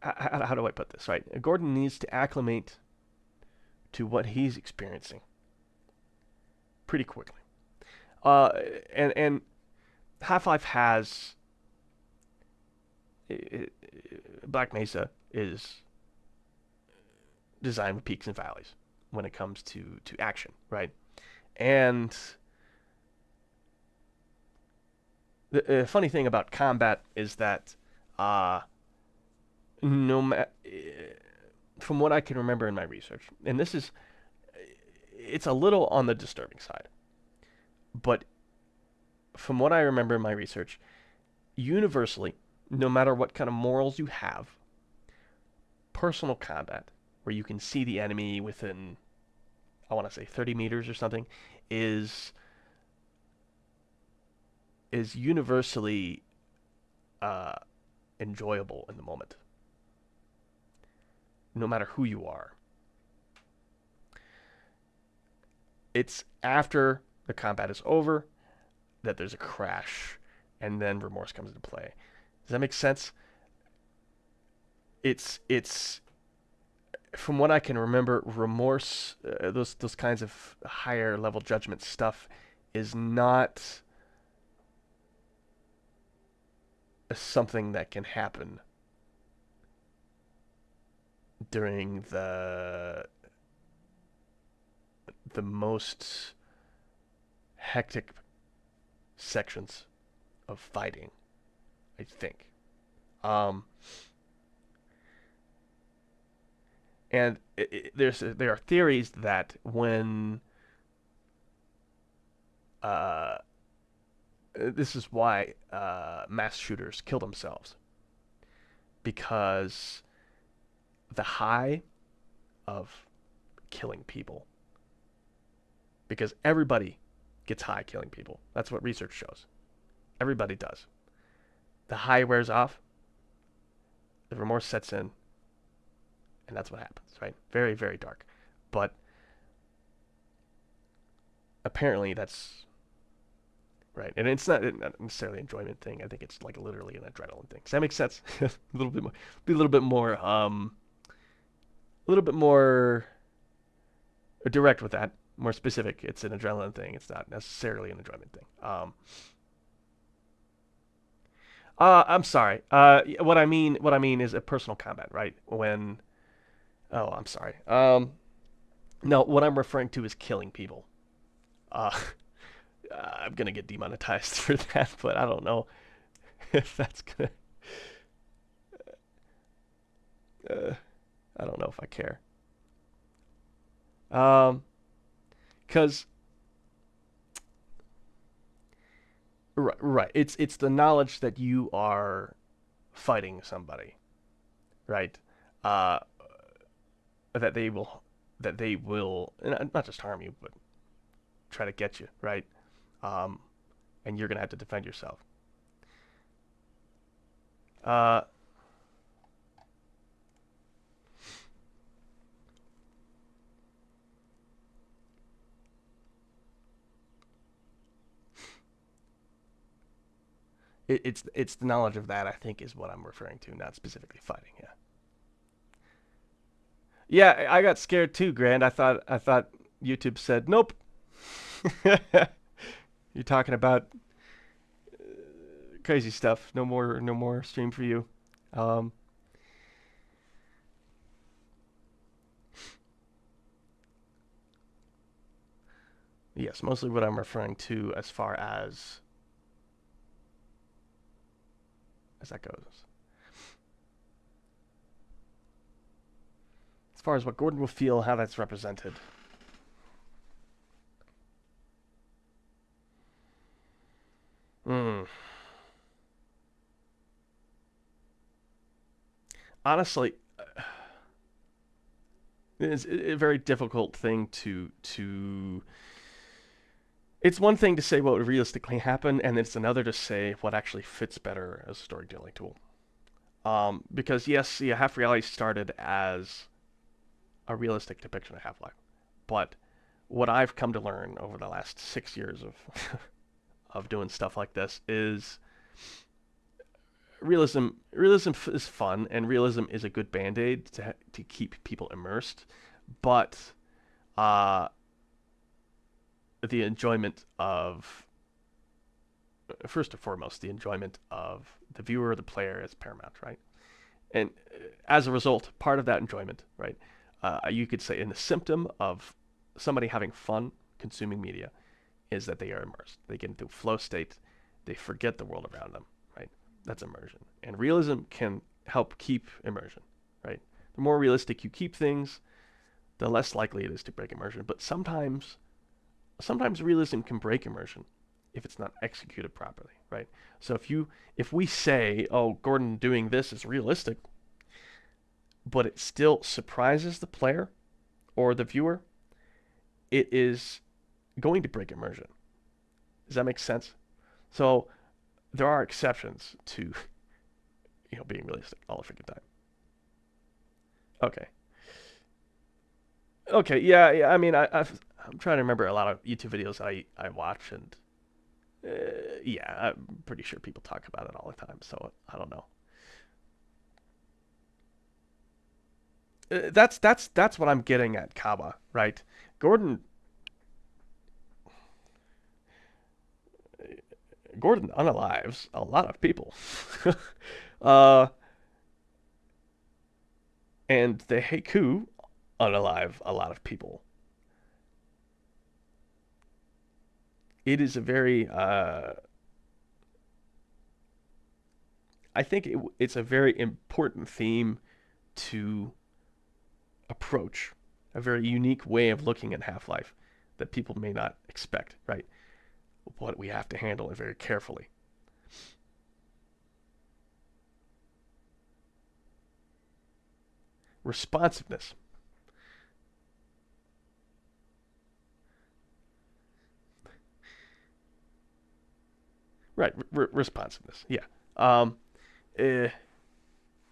How do I put this, right? Gordon needs to acclimate to what he's experiencing pretty quickly. Uh, and Half-Life has Black Mesa is designed with peaks and valleys when it comes to action, right? And the funny thing about combat is that no ma- from what I can remember in my research, and it's a little on the disturbing side, but from what I remember in my research, universally, no matter what kind of morals you have, personal combat, where you can see the enemy within, I want to say 30 meters or something, is universally uh, enjoyable in the moment, no matter who you are. It's after the combat is over that there's a crash, and then remorse comes into play. Does that make sense? It's from what I can remember, remorse, those kinds of higher level judgment stuff, is not something that can happen during the most hectic sections of fighting, I think. Um, and there are theories that when this is why mass shooters kill themselves, because the high of killing people, because everybody gets high killing people. That's what research shows. Everybody does. The high wears off, the remorse sets in, and that's what happens, right? Very, very dark. But apparently that's right? And it's not necessarily an enjoyment thing. I think it's like literally an adrenaline thing. Does that make sense? A little bit more, be a little bit more direct with that, more specific. It's an adrenaline thing. It's not necessarily an enjoyment thing. I'm sorry. What I mean is a personal combat, right? When, oh, I'm sorry. No, what I'm referring to is killing people. Uh, I'm gonna get demonetized for that, but I don't know if that's gonna. Uh, I don't know if I care. Um, cause right, it's the knowledge that you are fighting somebody, right? Uh, that they will not just harm you, but try to get you, right? Um, and you're gonna have to defend yourself. Uh, it's the knowledge of that I think is what I'm referring to, not specifically fighting. Yeah. Yeah, I got scared too, Grand. I thought YouTube said nope. You're talking about crazy stuff. No more stream for you. Um, yes, mostly what I'm referring to as that goes. As far as what Gordon will feel, how that's represented. Mm. Honestly, it's a very difficult thing to. It's one thing to say what would realistically happen, and it's another to say what actually fits better as a storytelling tool. Because yes, yeah, Half Reality started as a realistic depiction of Half-Life, but what I've come to learn over the last 6 years of of doing stuff like this is realism. Realism is fun, and realism is a good band-aid to keep people immersed, but uh, the enjoyment of first and foremost the enjoyment of the viewer or the player is paramount, right? And as a result, part of that enjoyment, right? You could say, in the symptom of somebody having fun consuming media, is that they are immersed. They get into a flow state. They forget the world around them, right? That's immersion. And realism can help keep immersion, right? The more realistic you keep things, the less likely it is to break immersion. But sometimes realism can break immersion if it's not executed properly, right? So if we say, oh, Gordon doing this is realistic, but it still surprises the player or the viewer, it is going to break immersion. Does that make sense? So there are exceptions to being realistic all the freaking time. Okay. Okay. Yeah. Yeah. I mean, I'm trying to remember a lot of YouTube videos I watch, and yeah, I'm pretty sure people talk about it all the time. So I don't know. That's what I'm getting at, Kaba, right? Gordon Gordon unalives a lot of people. uh, and the HECUC unalive a lot of people. It is a very, I think it's a very important theme to approach, a very unique way of looking at Half-Life that people may not expect, right? What we have to handle it very carefully. Responsiveness. Right, responsiveness. Yeah. Um, uh,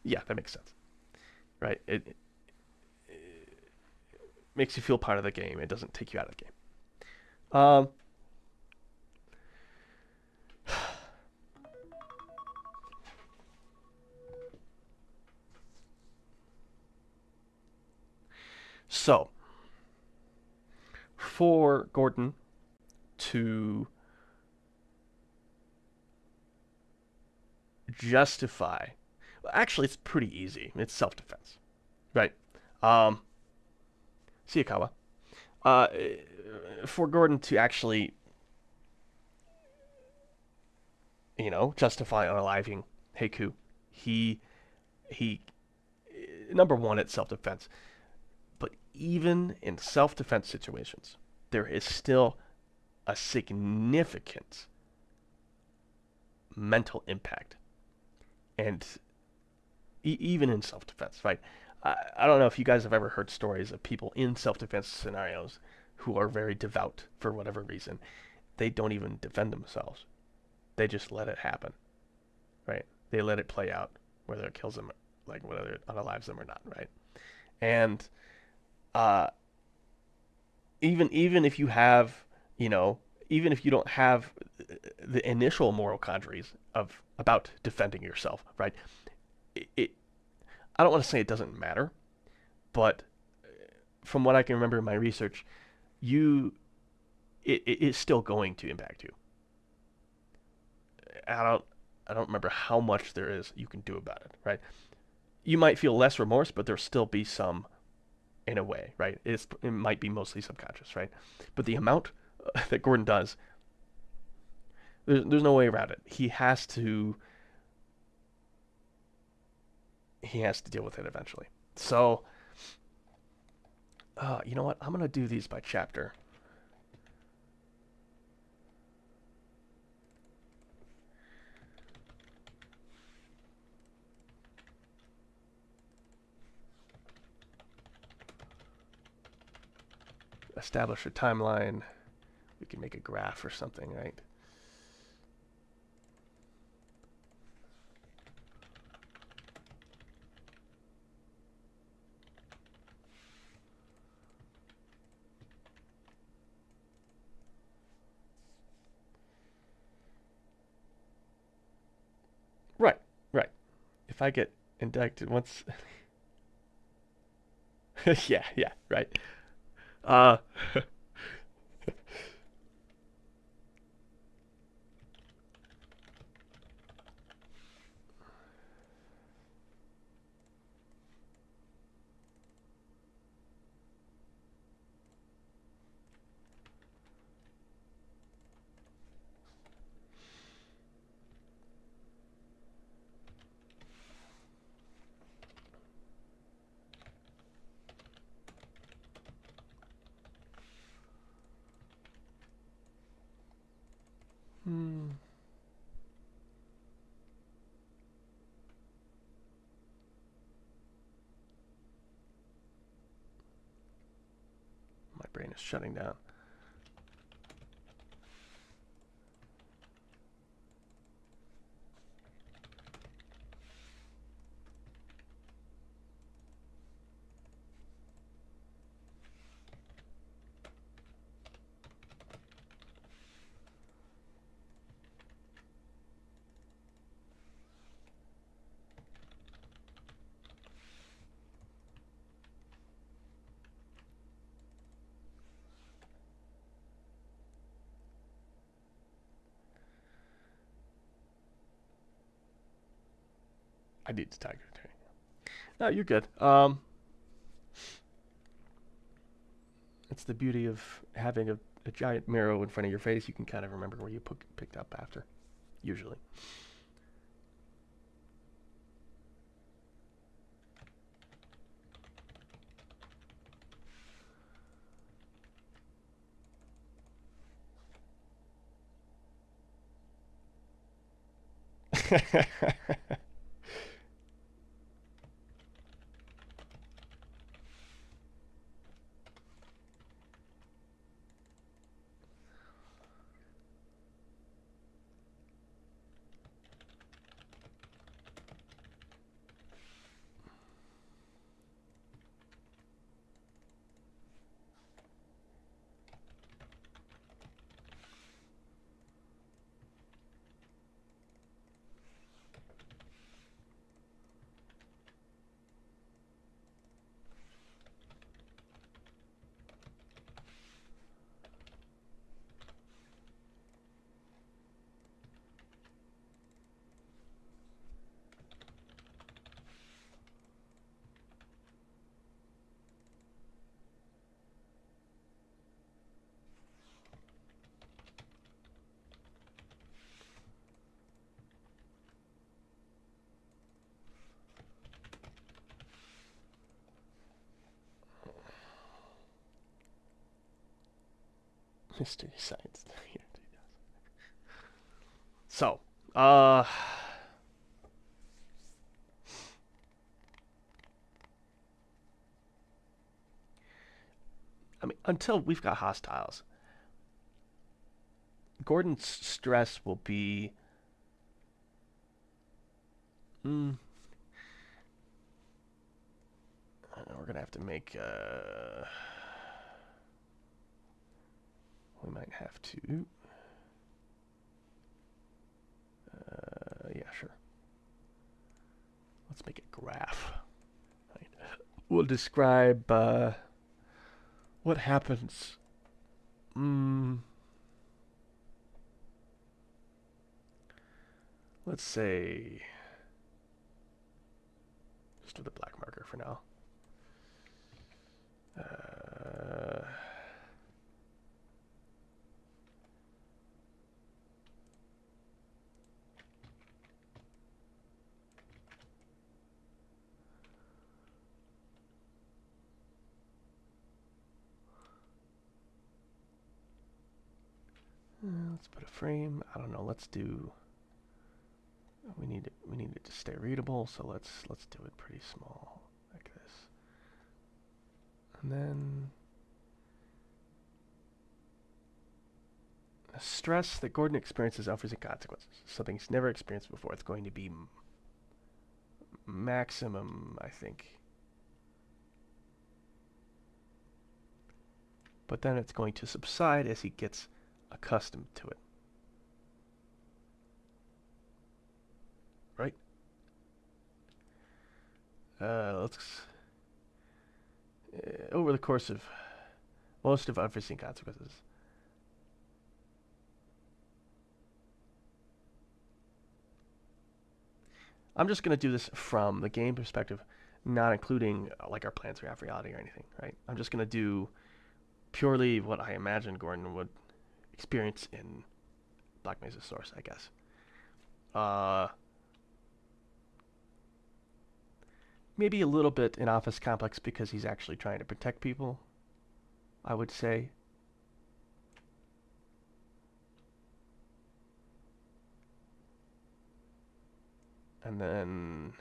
yeah, that makes sense. Right. It makes you feel part of the game. It doesn't take you out of the game. Um, So, for Gordon to justify, well, actually, it's pretty easy. It's self-defense, right? Um, Siyakawa. Uh, for Gordon to actually, justify unaliving Heiku, he number one, it's self-defense. But even in self-defense situations, there is still a significant mental impact, and even in self-defense, right? I don't know if you guys have ever heard stories of people in self-defense scenarios who are very devout for whatever reason. They don't even defend themselves. They just let it happen, right? They let it play out, whether it kills them, like whether it unalives them or not, right? And uh, even if you have, even if you don't have the initial moral quandaries of about defending yourself, right? It I don't want to say it doesn't matter, but from what I can remember in my research, you it is still going to impact you. I don't I don't remember how much there is you can do about it, right? You might feel less remorse, but there'll still be some in a way, right? It might be mostly subconscious, right? But the amount that Gordon does, there's no way around it. He has to deal with it eventually. So, you know what? I'm gonna do these by chapter. Establish a timeline. We can make a graph or something, right? Right, right. If I get indicted once, yeah, yeah, right. Uh, hmm, my brain is shutting down. I need to tiger training. No, you're good. It's the beauty of having a giant mirror in front of your face. You can kind of remember where you picked up after, usually. Mystery Science. So, I mean, until we've got hostiles, Gordon's stress will be. We're gonna have to make. We might have to. Yeah, sure. Let's make a graph. Right. We'll describe what happens. Let's say just with a black marker for now. Let's put a frame. I don't know. Let's do. We need it to stay readable, so let's do it pretty small, like this. And then a stress that Gordon experiences offers and consequences. Something he's never experienced before. It's going to be maximum, I think. But then it's going to subside as he gets accustomed to it. Right? Let's over the course of most of unforeseen consequences. I'm just going to do this from the game perspective, not including like our plans for half reality or anything, right? I'm just going to do purely what I imagine Gordon would experience in Black Mesa Source, I guess. Maybe a little bit in Office Complex because he's actually trying to protect people, I would say. And then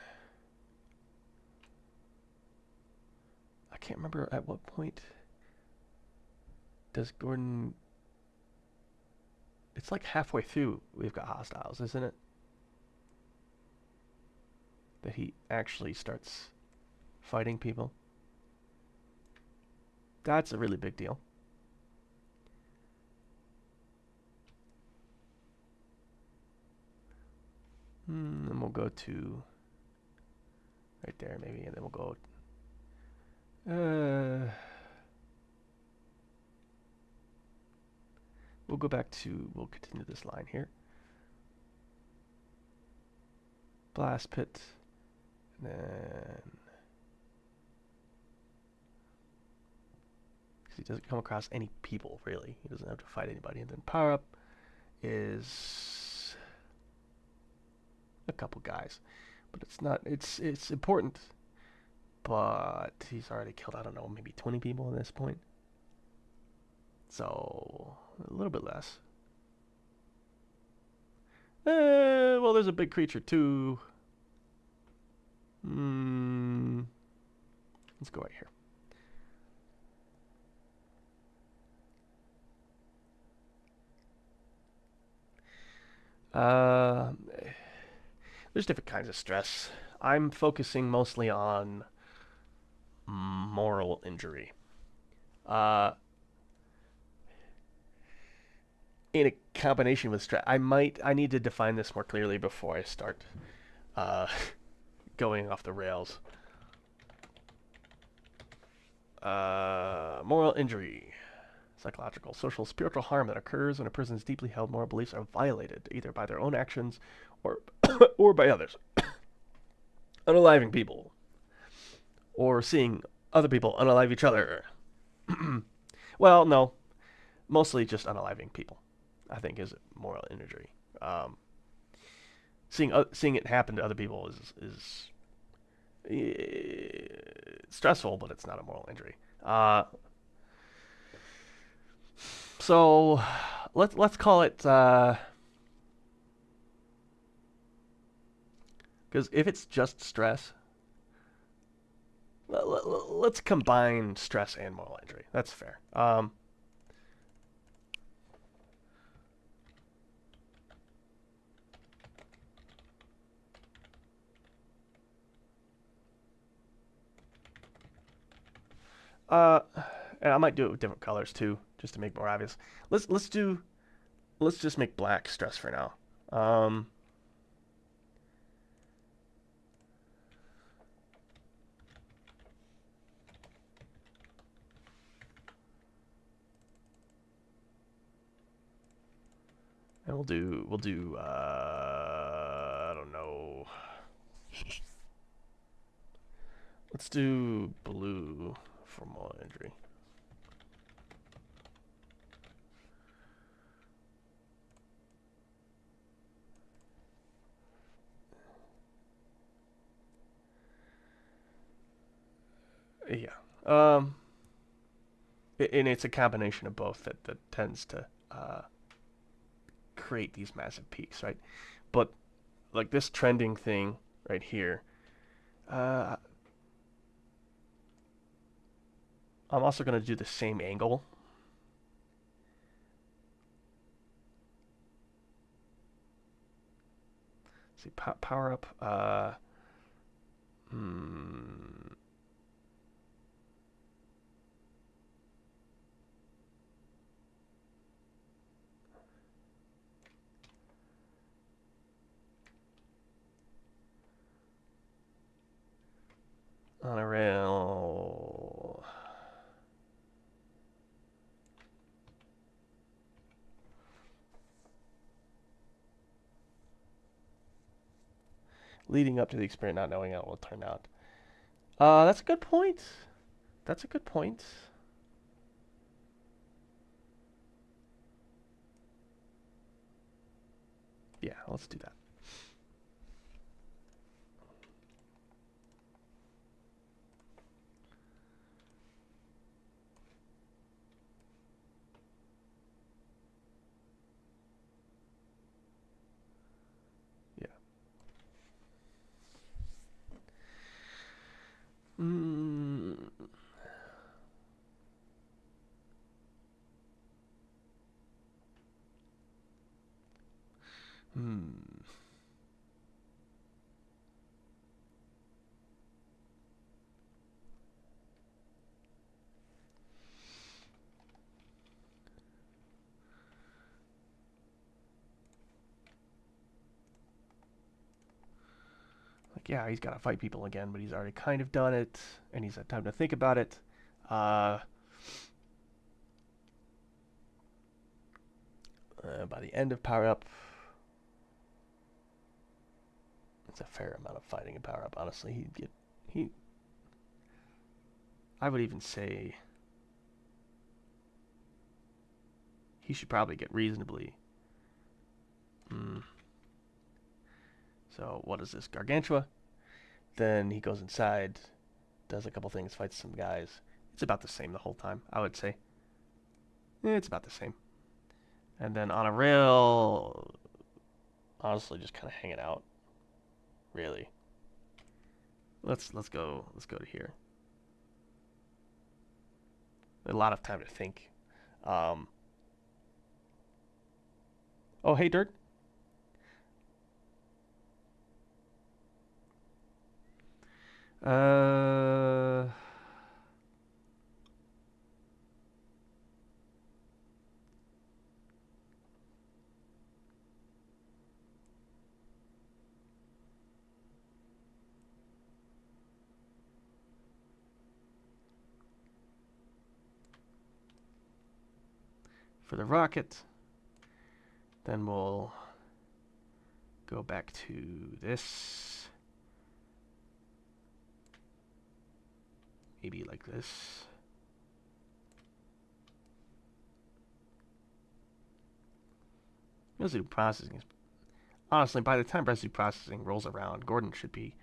I can't remember at what point does Gordon. It's like halfway through we've got hostiles, isn't it? That he actually starts fighting people. That's a really big deal. And we'll go to right there maybe, and then we'll go. We'll go back to. We'll continue this line here. Blast pit, and then because he doesn't come across any people really, he doesn't have to fight anybody. And then power up is a couple guys, but it's not. It's important, but he's already killed. I don't know, maybe 20 people at this point. So a little bit less. Well, there's a big creature too. Let's go right here. There's different kinds of stress. I'm focusing mostly on moral injury. In a combination with stress, I need to define this more clearly before I start going off the rails. Moral injury. Psychological, social, spiritual harm that occurs when a person's deeply held moral beliefs are violated, either by their own actions or or by others. Unaliving people. Or seeing other people unalive each other. Well, no. Mostly just unaliving people, I think, is moral injury. Seeing it happen to other people is stressful, but it's not a moral injury. So let's call it because if it's just stress, let's combine stress and moral injury. That's fair. Uh, and I might do it with different colors too, just to make it more obvious. Let's just make black stress for now. And we'll do I don't know. Let's do blue for moral injury. Yeah. And it's a combination of both that tends to create these massive peaks, right? But like this trending thing right here, uh, I'm also going to do the same angle. See, power up. On a rail. Leading up to the experience, not knowing how it will turn out. That's a good point. That's a good point. Yeah, let's do that. Yeah. Mm. Hmm. Like, yeah, he's got to fight people again, but he's already kind of done it, and he's had time to think about it. By the end of Power Up, it's a fair amount of fighting in Power Up. Honestly, he. I would even say he should probably get reasonably. So what is this, Gargantua? Then he goes inside, does a couple things, fights some guys. It's about the same the whole time, I would say. It's about the same. And then on a rail, honestly, just kind of hanging out. Really. Let's go to here. A lot of time to think. Oh, hey, Dirt. Uh, for the rocket, then we'll go back to this. Maybe like this. Residue processing is honestly, by the time residue processing rolls around, Gordon should be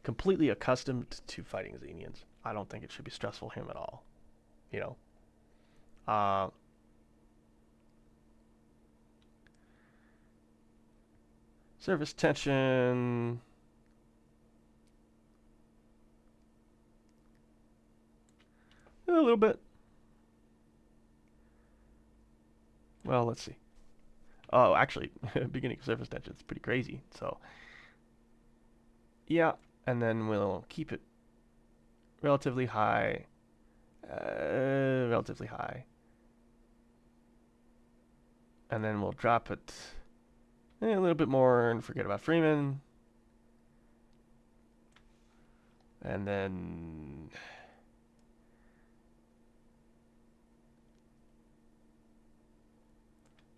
completely accustomed to fighting Xenians. I don't think it should be stressful for him at all. You know. Surface tension. A little bit. Well, let's see. Oh, actually, beginning of surface tension is pretty crazy. So, yeah, and then we'll keep it relatively high. Relatively high. And then we'll drop it a little bit more and forget about Freeman. And then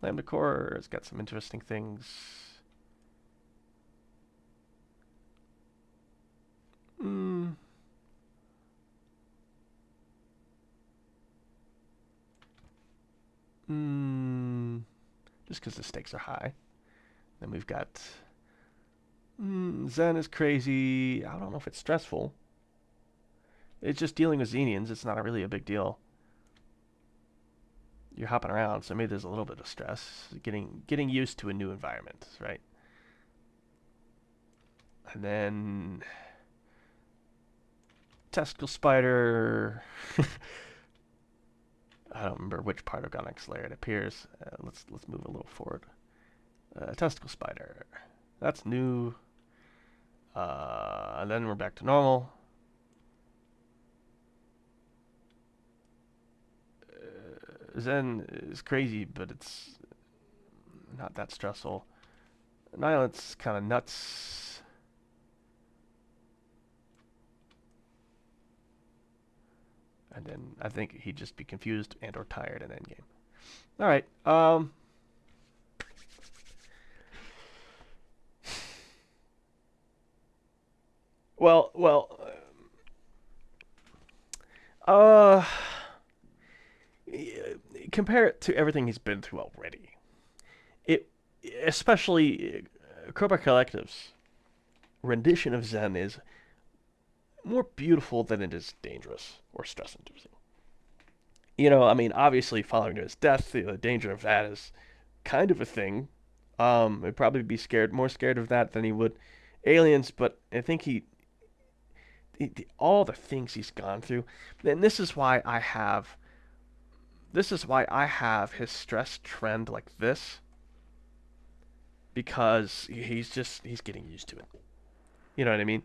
Lambda Core has got some interesting things. Just because the stakes are high. Then we've got Zen is crazy. I don't know if it's stressful. It's just dealing with Xenians. It's not really a big deal. You're hopping around, so maybe there's a little bit of stress. Getting used to a new environment, right? And then testicle spider. I don't remember which part of Gonix layer it appears. Let's move a little forward. Testicle spider. That's new. And then we're back to normal. Zen is crazy, but it's not that stressful. Nihilant's kind of nuts. And then I think he'd just be confused and or tired in endgame. All right. Well. Compare it to everything he's been through already. Especially Crowbar Collective's rendition of Zen is more beautiful than it is dangerous or stress-inducing. I mean, obviously, following to his death, the danger of that is kind of a thing. He'd probably be more scared of that than he would aliens, but I think all the things he's gone through, and this is why I have his stress trend like this, because he's getting used to it. You know what I mean?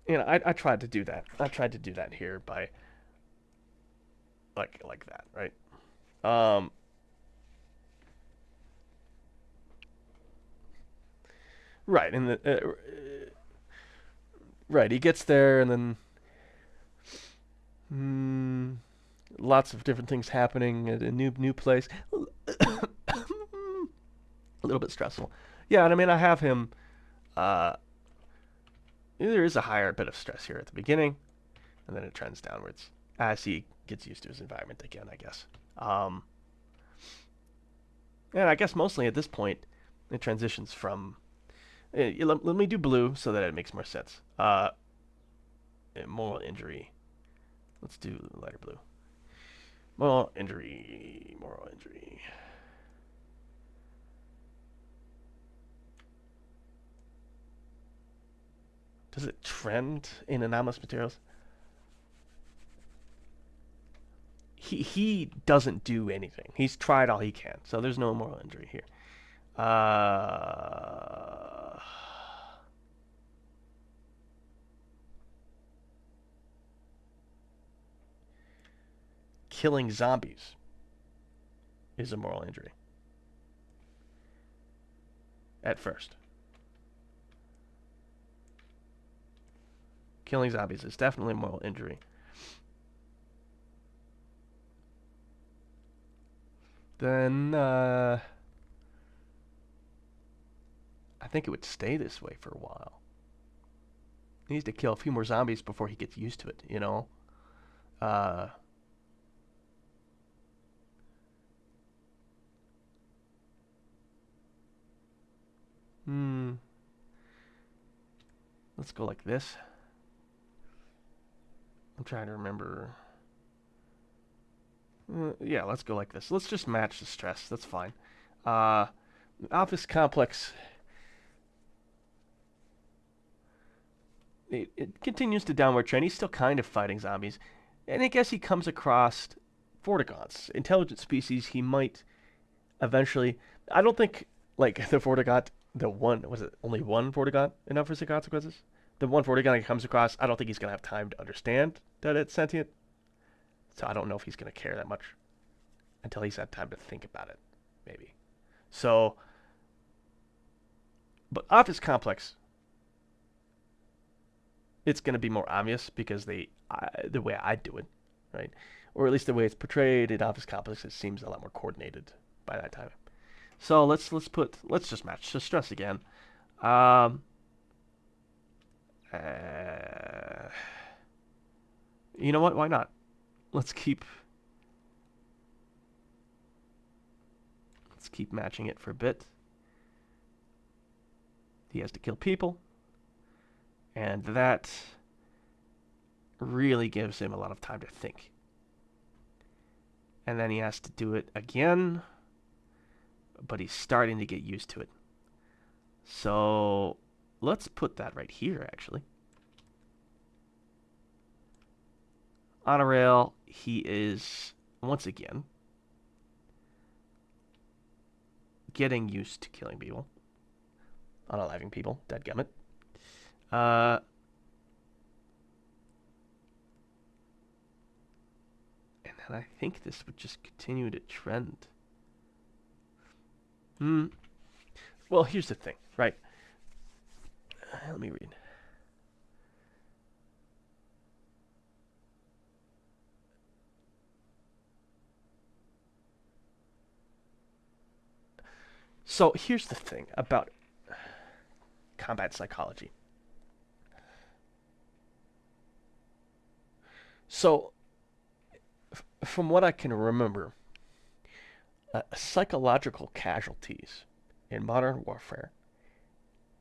I tried to do that. I tried to do that here by like that, right? Right, and right, he gets there, and then lots of different things happening at a new place. A little bit stressful. Yeah, and I mean, I have him. There is a higher bit of stress here at the beginning, and then it trends downwards as he gets used to his environment again, I guess. And I guess mostly at this point, it transitions from. Let me do blue so that it makes more sense. Moral injury. Let's do lighter blue. Moral injury. Does it trend in anomalous materials? He doesn't do anything. He's tried all he can, so there's no moral injury here. Killing zombies is a moral injury. At first. Killing zombies is definitely a moral injury. Then, I think it would stay this way for a while. He needs to kill a few more zombies before he gets used to it, you know? Let's go like this. I'm trying to remember. Yeah, let's go like this. Let's just match the stress. That's fine. Office complex, it continues to downward trend. He's still kind of fighting zombies. And I guess he comes across Vortigaunts, intelligent species he might eventually... I don't think, like, the Vortigaunt, the one... Was it only one Vortigaunt enough for the consequences? The one Vortigaunt he comes across, I don't think he's going to have time to understand that it's sentient. So I don't know if he's going to care that much until he's had time to think about it, maybe. So... But Office Complex, it's going to be more obvious because the way I do it, right? Or at least the way it's portrayed in Office Complex, it seems a lot more coordinated by that time. So let's just match the stress again. You know what? Why not? Let's keep matching it for a bit. He has to kill people, and that really gives him a lot of time to think. And then he has to do it again, but he's starting to get used to it. So let's put that right here, actually. On a rail, he is, once again, getting used to killing people. Unaliving people, dadgummit. And then I think this would just continue to trend. Well, here's the thing, right? Let me read. So here's the thing about combat psychology. So, from what I can remember, psychological casualties in modern warfare,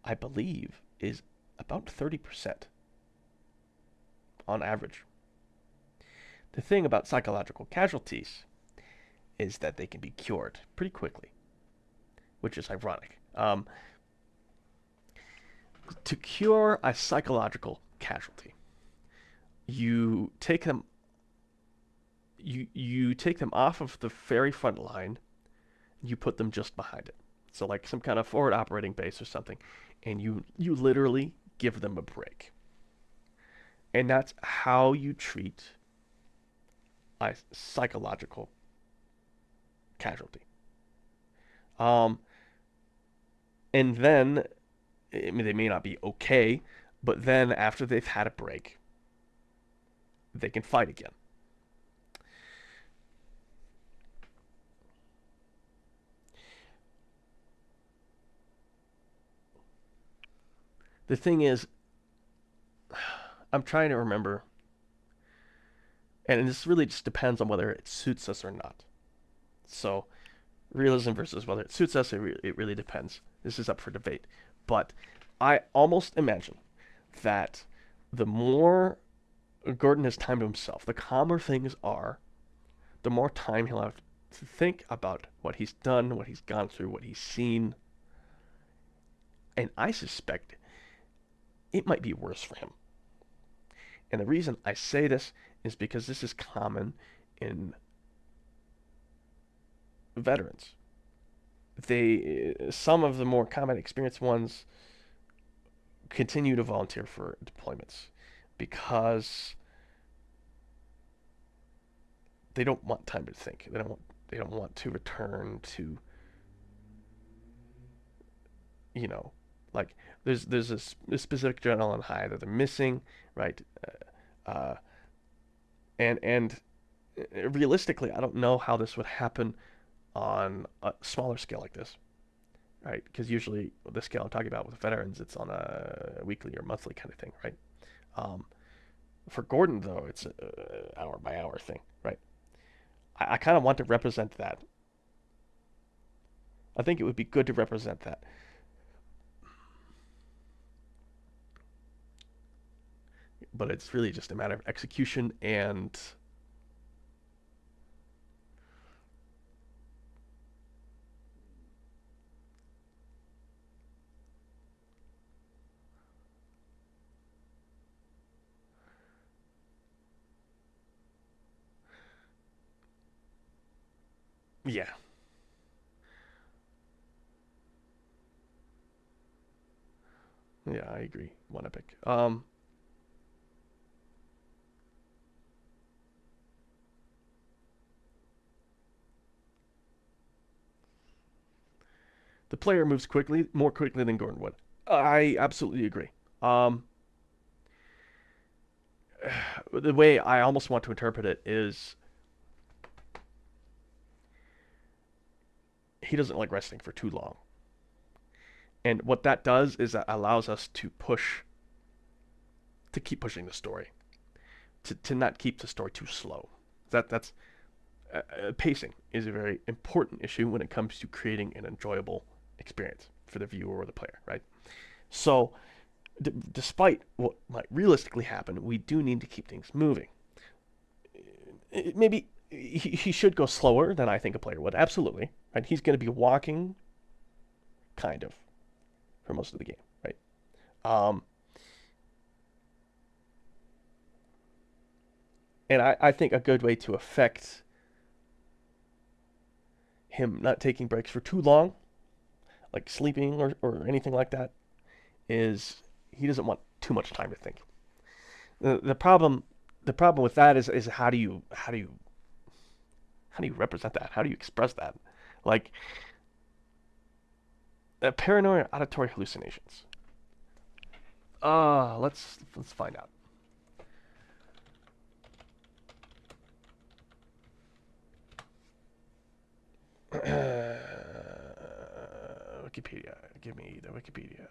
I believe, is about 30% on average. The thing about psychological casualties is that they can be cured pretty quickly, which is ironic. To cure a psychological casualty, you take them off of the very front line, you put them just behind it. So like some kind of forward operating base or something, and you literally give them a break. And that's how you treat a psychological casualty. And then, I mean, they may not be okay, but then after they've had a break, they can fight again. The thing is, I'm trying to remember, and this really just depends on whether it suits us or not. So, realism versus whether it suits us, it really depends. This is up for debate. But I almost imagine that the more Gordon has time to himself, the calmer things are, the more time he'll have to think about what he's done, what he's gone through, what he's seen. And I suspect it might be worse for him. And the reason I say this is because this is common in veterans. Some of the more combat experienced ones continue to volunteer for deployments because they don't want time to think. They don't want to return to, like there's a specific adrenaline high that they're missing, right? And realistically, I don't know how this would happen on a smaller scale like this, right? Because usually the scale I'm talking about with veterans, it's on a weekly or monthly kind of thing, right? For Gordon, though, it's an hour by hour thing, right? I kind of want to represent that. I think it would be good to represent that. But it's really just a matter of execution and Yeah. Yeah, I agree. One epic. The player moves quickly, more quickly than Gordon would. I absolutely agree. Um, the way I almost want to interpret it is he doesn't like resting for too long. And what that does is that allows us to keep pushing the story, to not keep the story too slow. That's pacing is a very important issue when it comes to creating an enjoyable experience for the viewer or the player, right? So, despite what might realistically happen, we do need to keep things moving. Maybe he should go slower than I think a player would. Absolutely, right? He's going to be walking, kind of, for most of the game, right? Um, and I think a good way to affect him not taking breaks for too long, like sleeping or anything like that, is he doesn't want too much time to think. The problem with that is how do you represent that? How do you express that? Like paranoia auditory hallucinations. Let's find out. Wikipedia. Give me the Wikipedia.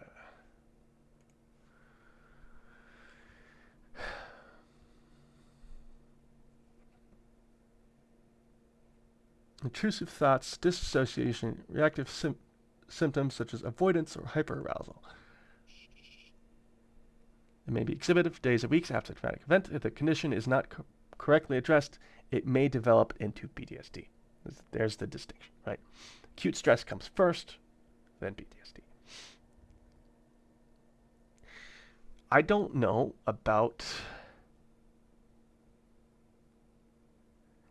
Intrusive thoughts, disassociation, reactive symptoms such as avoidance or hyperarousal. It may be exhibited for days or weeks after a traumatic event. If the condition is not correctly addressed, it may develop into PTSD. There's the distinction, right? Acute stress comes first, then PTSD. I don't know about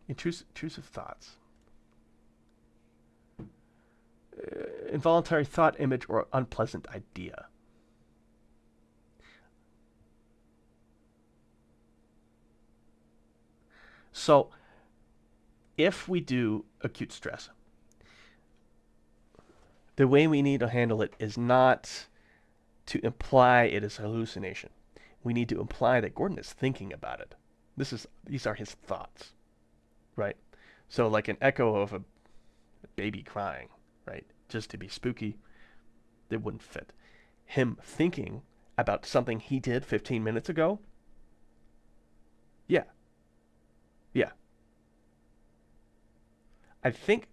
intrusive thoughts. Involuntary thought, image, or unpleasant idea. So, if we do acute stress, the way we need to handle it is not to imply it is a hallucination. We need to imply that Gordon is thinking about it. These are his thoughts, right? So like an echo of a baby crying, right? Just to be spooky, it wouldn't fit. Him thinking about something he did 15 minutes ago, yeah, yeah. I think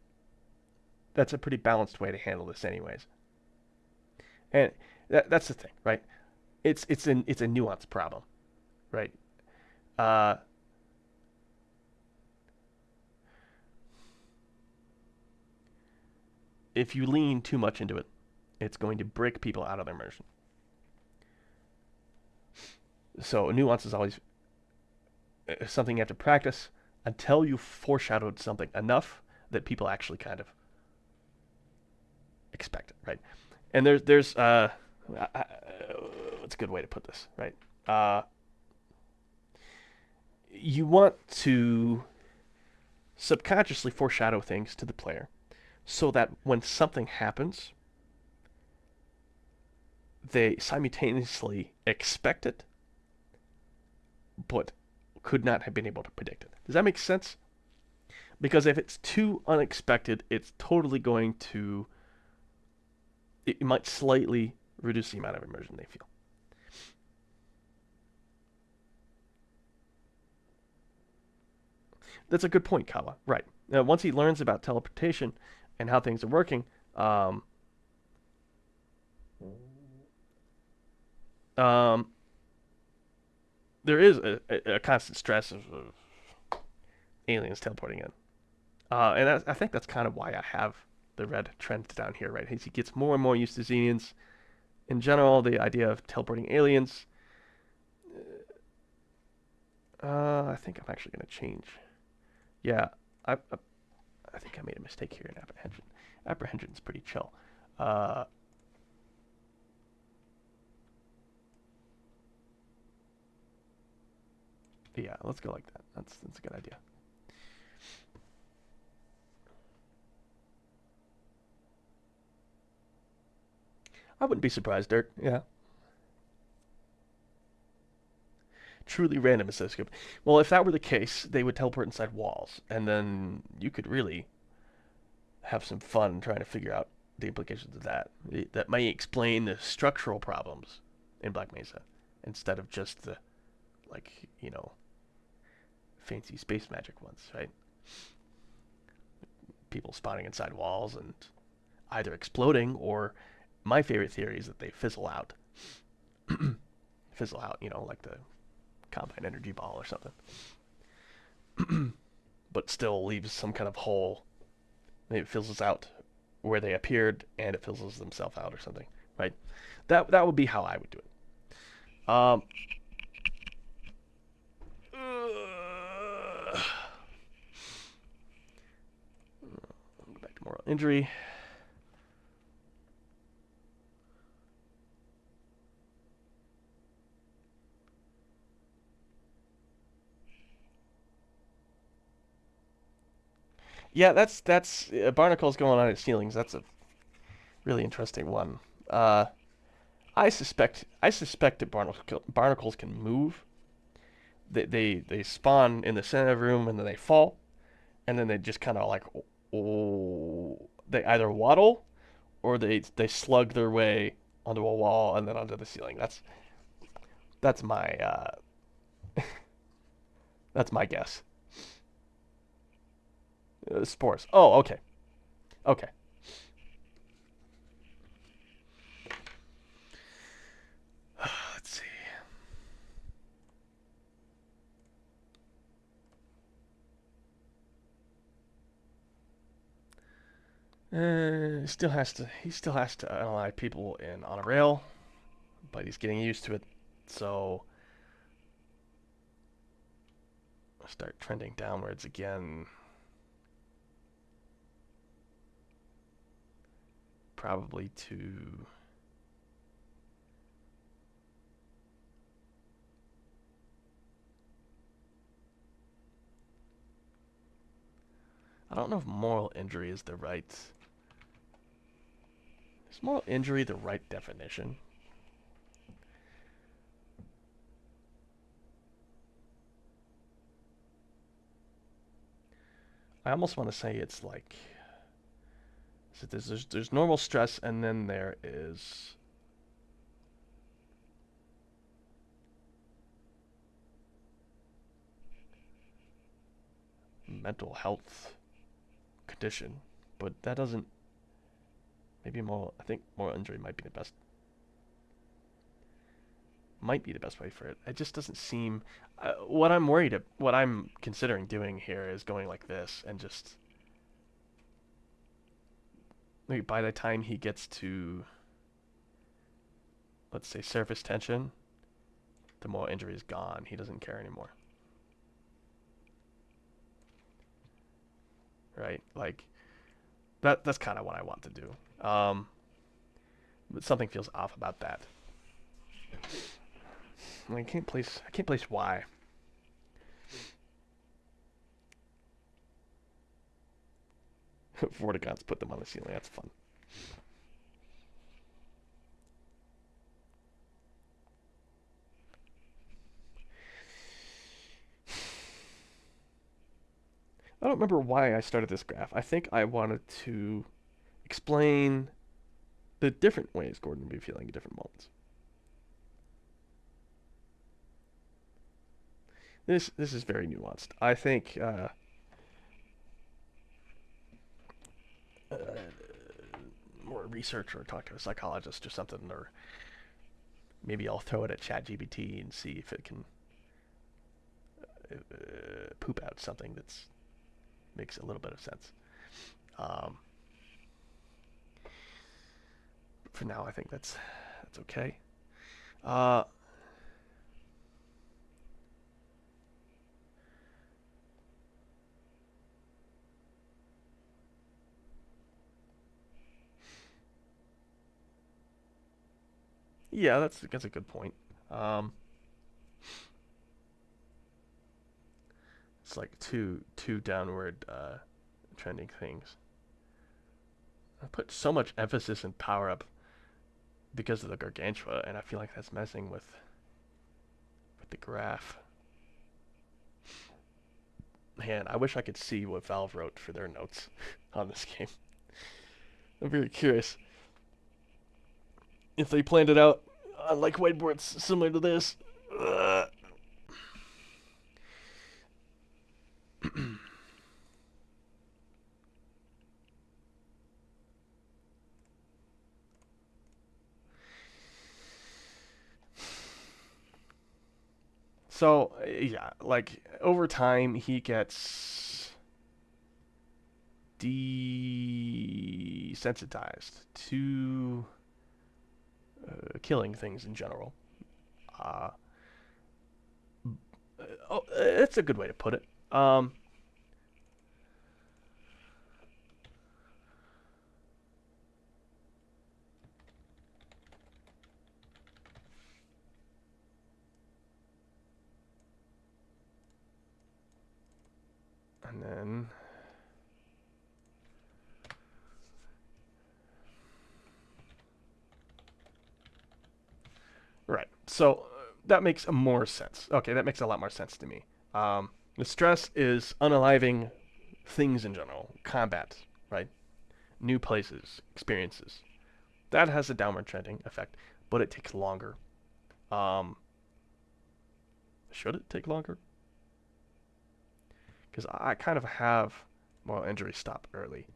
that's a pretty balanced way to handle this, anyways. And that's the thing, right? It's a nuanced problem, right? Uh, if you lean too much into it, it's going to break people out of their immersion. So nuance is always something you have to practice until you've foreshadowed something enough that people actually kind of expect it, right? And there's what's a good way to put this, right? You want to subconsciously foreshadow things to the player so that when something happens, they simultaneously expect it, but could not have been able to predict it. Does that make sense? Because if it's too unexpected, it's totally going to, it might slightly reduce the amount of immersion they feel. That's a good point, Kawa. Right. Now, once he learns about teleportation and how things are working, um, there is a constant stress of aliens teleporting in. And I think that's kind of why I have the red trend down here, right? As he gets more and more used to Xenians, in general, the idea of teleporting aliens, I think I'm actually going to change. Yeah, I I think I made a mistake here in apprehension. Apprehension's pretty chill. Yeah, let's go like that. That's a good idea. I wouldn't be surprised, Dirt. Yeah. Truly random oscilloscope. Well, if that were the case, they would teleport inside walls, and then you could really have some fun trying to figure out the implications of that. That might explain the structural problems in Black Mesa instead of just the, like, fancy space magic ones, right? People spawning inside walls and either exploding or my favorite theory is that they fizzle out. Fizzle out, like the combined energy ball or something. But still leaves some kind of hole. It fizzles out where they appeared and it fizzles themselves out or something, right? That would be how I would do it. Go back to moral injury. Yeah, that's barnacles going on at ceilings. That's a really interesting one. I suspect that barnacles can move. They spawn in the center of the room and then they fall, and then they just kind of like they either waddle or they slug their way onto a wall and then onto the ceiling. That's my that's my guess. Spores. Oh, okay. Okay. Let's see. He still has to analyze people on a rail, but he's getting used to it. So I'll start trending downwards again. Probably to I don't know if moral injury is the right. Is moral injury the right definition? I almost want to say it's like so there's normal stress and then there is mental health condition, but that doesn't. Maybe moral. I think moral injury might be the best. Might be the best way for it. It just doesn't seem. What I'm considering doing here is going like this and just. Maybe by the time he gets to, let's say, surface tension, the moral injury is gone. He doesn't care anymore. Right? Like that's kind of what I want to do. But something feels off about that. I can't place Y. Vortigons put them on the ceiling. That's fun. I don't remember why I started this graph. I think I wanted to explain the different ways Gordon would be feeling at different moments. This is very nuanced. I think more research or talk to a psychologist or something, or maybe I'll throw it at ChatGPT and see if it can poop out something that's makes a little bit of sense. For now, I think that's okay. Yeah, that's a good point. It's like two downward trending things. I put so much emphasis and power up because of the gargantua, and I feel like that's messing with the graph. Man, I wish I could see what Valve wrote for their notes on this game. I'm very curious if they planned it out on like whiteboards similar to this. So yeah, like over time he gets desensitized to killing things in general. Uh, oh, that's a good way to put it. And then right. So that makes more sense. Okay, that makes a lot more sense to me. The stress is unaliving things in general, combat, right? New places, experiences. That has a downward trending effect, but it takes longer. Um, should it take longer? Because I kind of have moral injury stop early.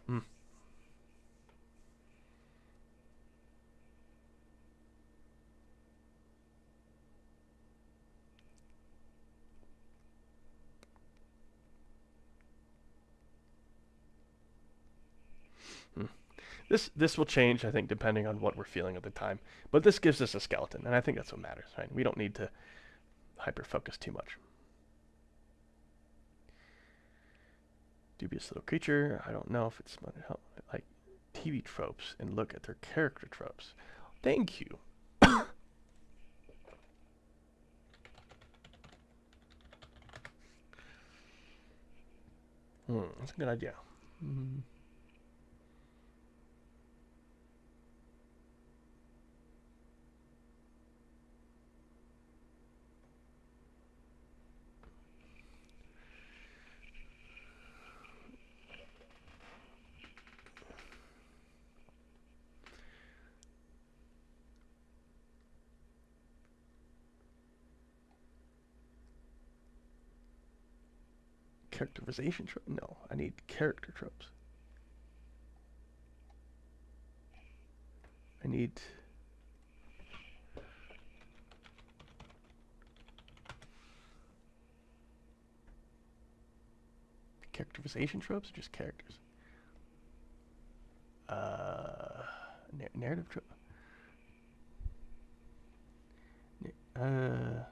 Hmm. Hmm. This will change, I think, depending on what we're feeling at the time. But this gives us a skeleton, and I think that's what matters, right? We don't need to hyper focus too much. Dubious little creature. I don't know if it's like TV tropes and look at their character tropes. Thank you. That's a good idea. Mm. Characterization trope? No, I need character tropes. I need characterization tropes or just characters? Narrative trope. Uh,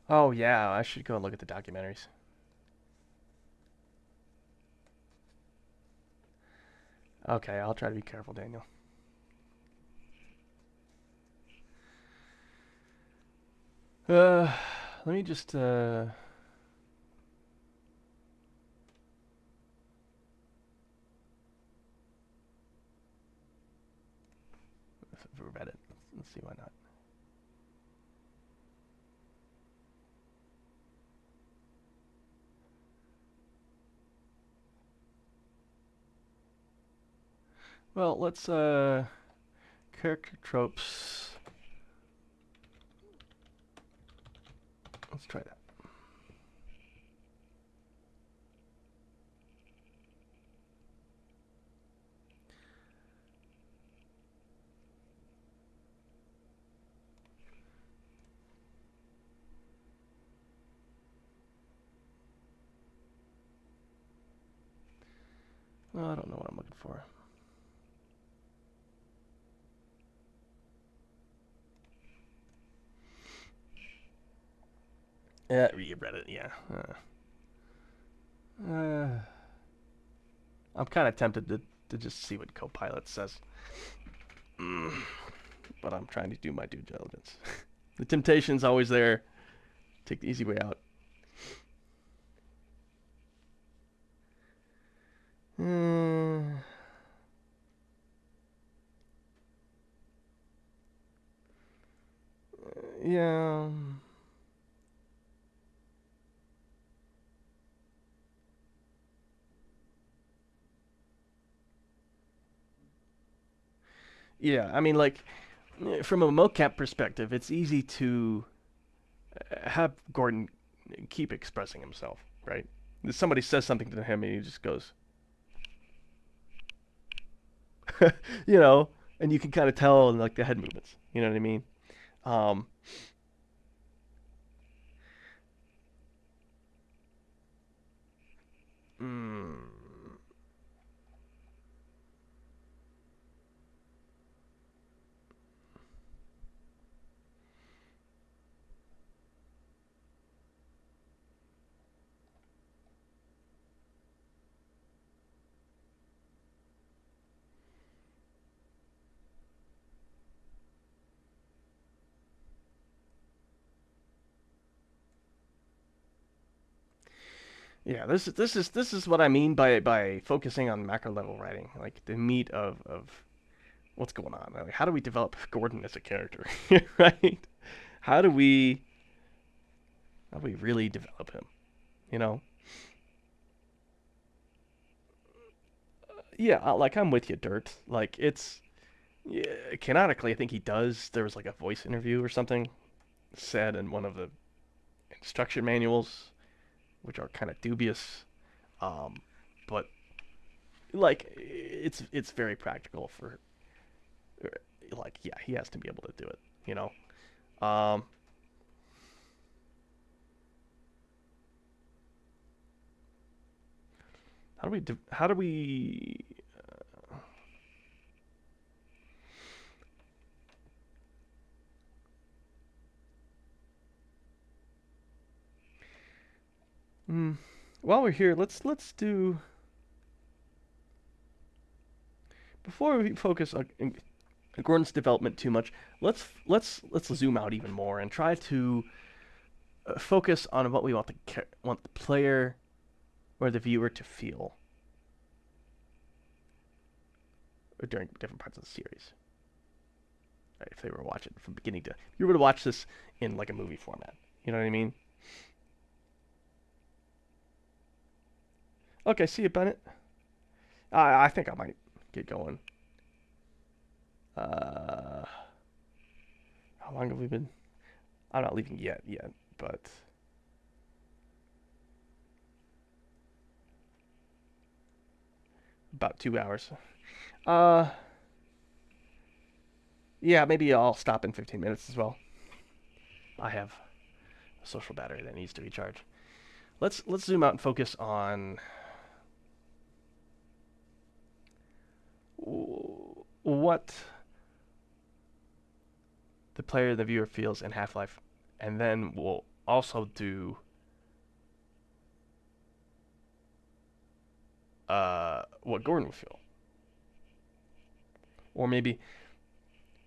oh yeah, I should go and look at the documentaries. Okay, I'll try to be careful, Daniel. Uh, let me just Reddit. Let's see why not. Well, let's character tropes. Let's try that. Oh, I don't know what I'm looking for. Yeah, you read it, yeah. I'm kind of tempted to just see what Copilot says. But I'm trying to do my due diligence. The temptation's always there. Take the easy way out. Yeah. Yeah, I mean, like, from a mocap perspective, it's easy to have Gordon keep expressing himself, right? Somebody says something to him and he just goes, you know, and you can kind of tell in like the head movements. You know what I mean? Um, mm, yeah, this is what I mean by focusing on macro level writing, like the meat of what's going on. Like, how do we develop Gordon as a character, right? How do we how do we really develop him? You know? Yeah, like I'm with you, Dirt. Like it's yeah, canonically, I think he does. There was like a voice interview or something said in one of the instruction manuals, which are kind of dubious. Um, but like it's very practical for like yeah, he has to be able to do it. You know. Um, how do we while we're here, let's do before we focus on Gordon's development too much. Let's zoom out even more and try to focus on what we want the player or the viewer to feel during different parts of the series. Right, if they were watching from beginning to, if you were to watch this in like a movie format, you know what I mean? Okay, see you, Bennett. I think I might get going. Uh, how long have we been? I'm not leaving yet, but about 2 hours. Uh, yeah, maybe I'll stop in 15 minutes as well. I have a social battery that needs to be charged. Let's zoom out and focus on what the player, the viewer feels in Half-Life, and then we'll also do what Gordon would feel, or maybe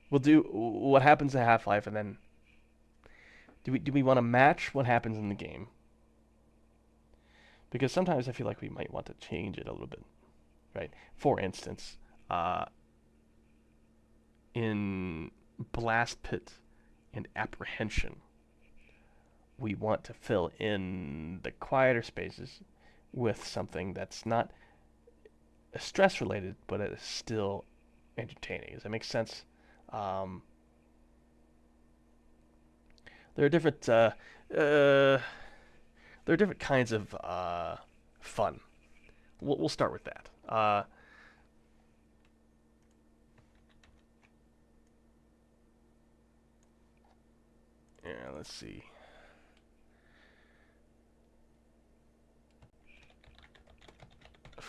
we'll do what happens in Half-Life, and then do we want to match what happens in the game? Because sometimes I feel like we might want to change it a little bit, right? For instance, in Blast Pit and Apprehension, we want to fill in the quieter spaces with something that's not stress related, but it is still entertaining. Does that make sense? Um, there are different there are different kinds of fun. We'll start with that. Yeah, let's see.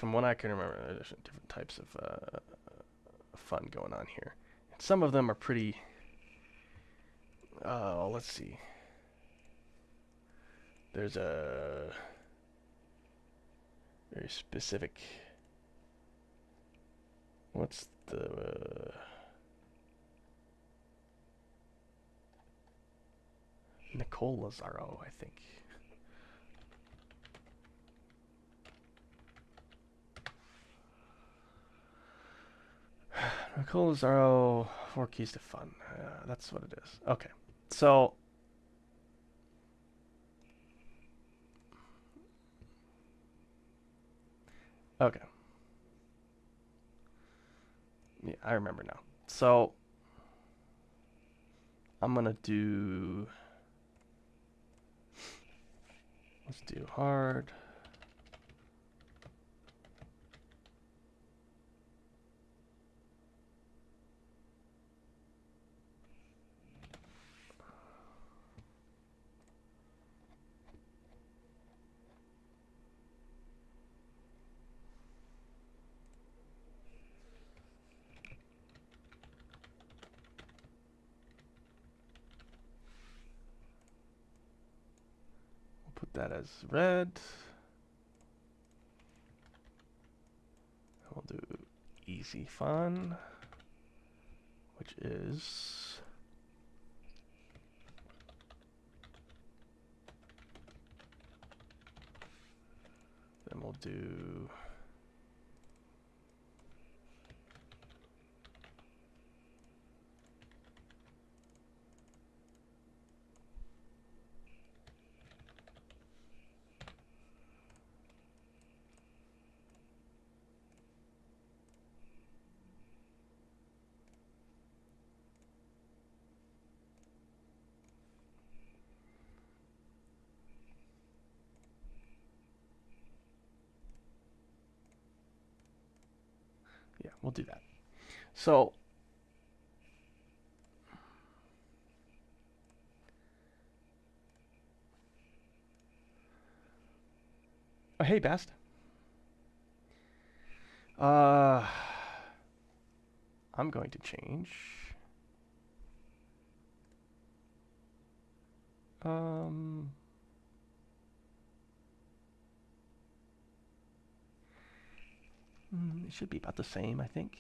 from what I can remember, there's different types of fun going on here. And some of them are pretty. Let's see. There's a very specific. What's the Nicole Lazaro, I think. Nicole Lazaro, 4 keys to fun. That's what it is. Okay, so okay, yeah, I remember now. So I'm gonna do. Let's do hard. We'll put that as red. We'll do easy fun, which is then we'll do yeah, we'll do that. So oh, hey, Best. I'm going to change. It should be about the same, I think.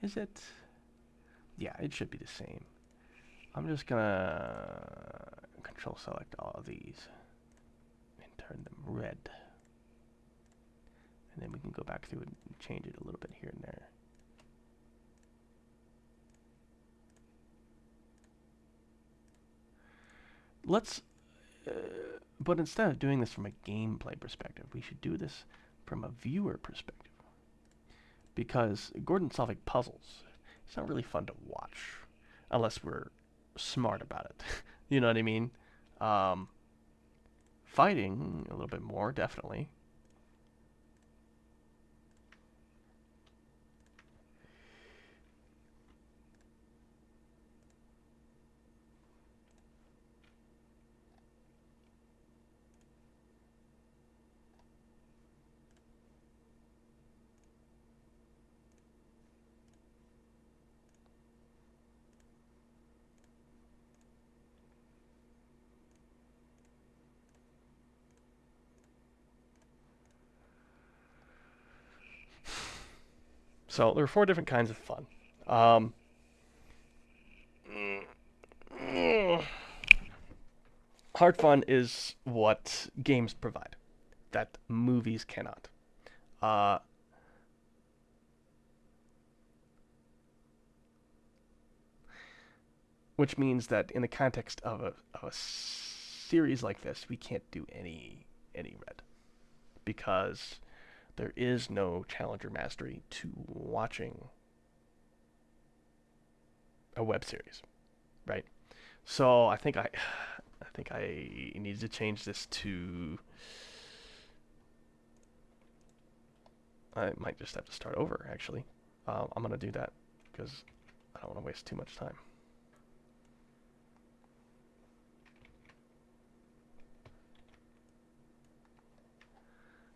Is it? Yeah, it should be the same. I'm just gonna control select all of these and turn them red. And then we can go back through and change it a little bit here and there. Let's, but instead of doing this from a gameplay perspective, we should do this from a viewer perspective. Because Gordon solving puzzles, it's not really fun to watch unless we're smart about it. You know what I mean? Fighting a little bit more, definitely. So there are 4 different kinds of fun. Hard fun is what games provide that movies cannot. Uh, which means that in the context of a series like this, we can't do any red because there is no challenger mastery to watching a web series, right? So I think I need to change this to. I might just have to start over. Actually, I'm gonna do that because I don't want to waste too much time.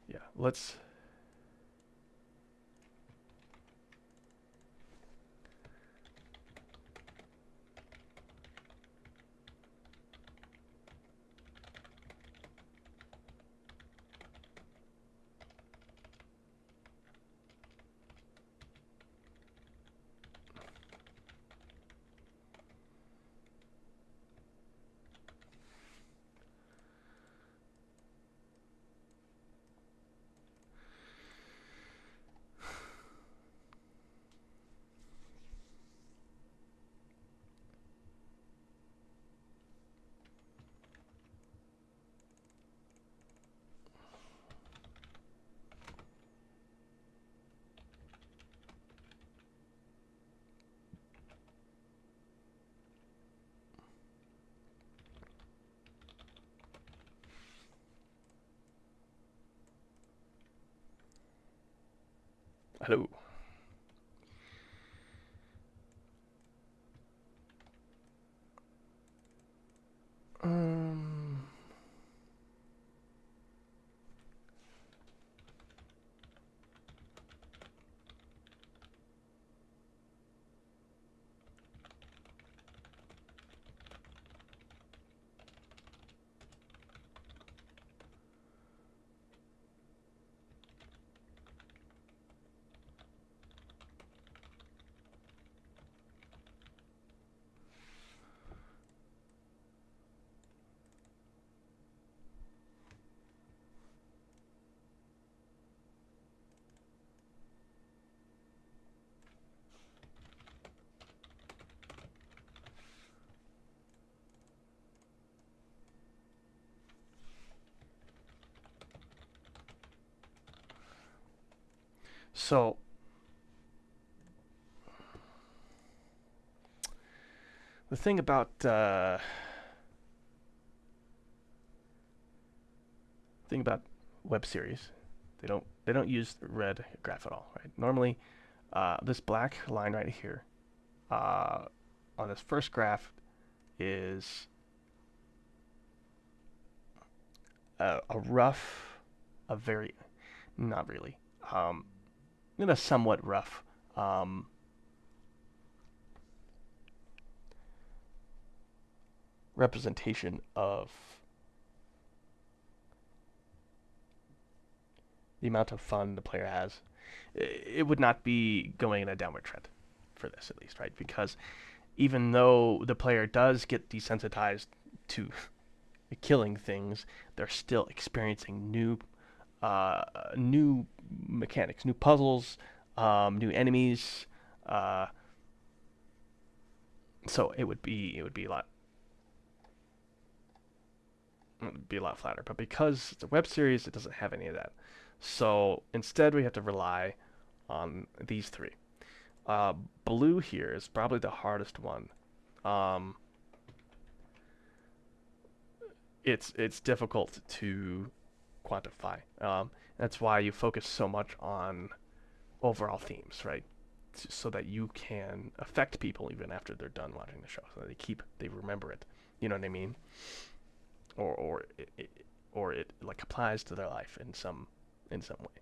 Yeah, let's Hello. Um, so the thing about web series, they don't use red graph at all, right? Normally, this black line right here on this first graph is a rough, a very, not really, in a somewhat rough representation of the amount of fun the player has. It would not be going in a downward trend for this, at least, right? Because even though the player does get desensitized to killing things, they're still experiencing new mechanics, new puzzles, new enemies. Uh, so it would be a lot flatter. But because it's a web series, it doesn't have any of that. So instead, we have to rely on these three. Blue here is probably the hardest one. Um, it's difficult to quantify. That's why you focus so much on overall themes, right? So that you can affect people even after they're done watching the show, so that they remember it. You know what I mean? Or it like applies to their life in some way.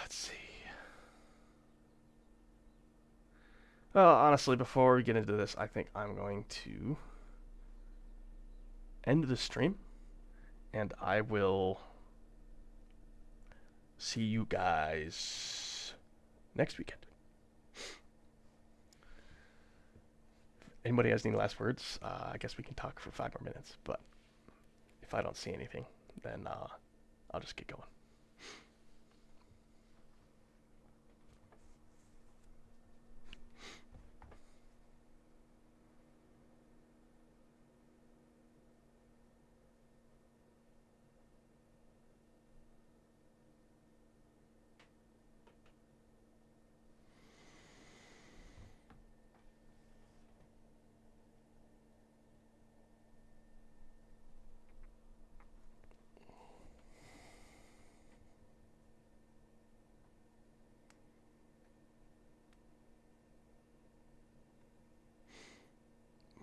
Let's see. Well, honestly, before we get into this, I think I'm going to end the stream, and I will see you guys next weekend. Anybody has any last words? I guess we can talk for 5 more minutes, but if I don't see anything, then I'll just get going.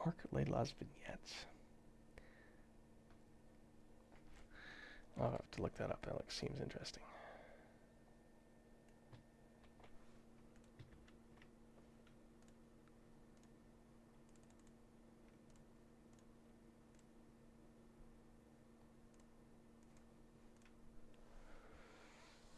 Mark Laidlaw's vignettes. I'll have to look that up. That seems interesting.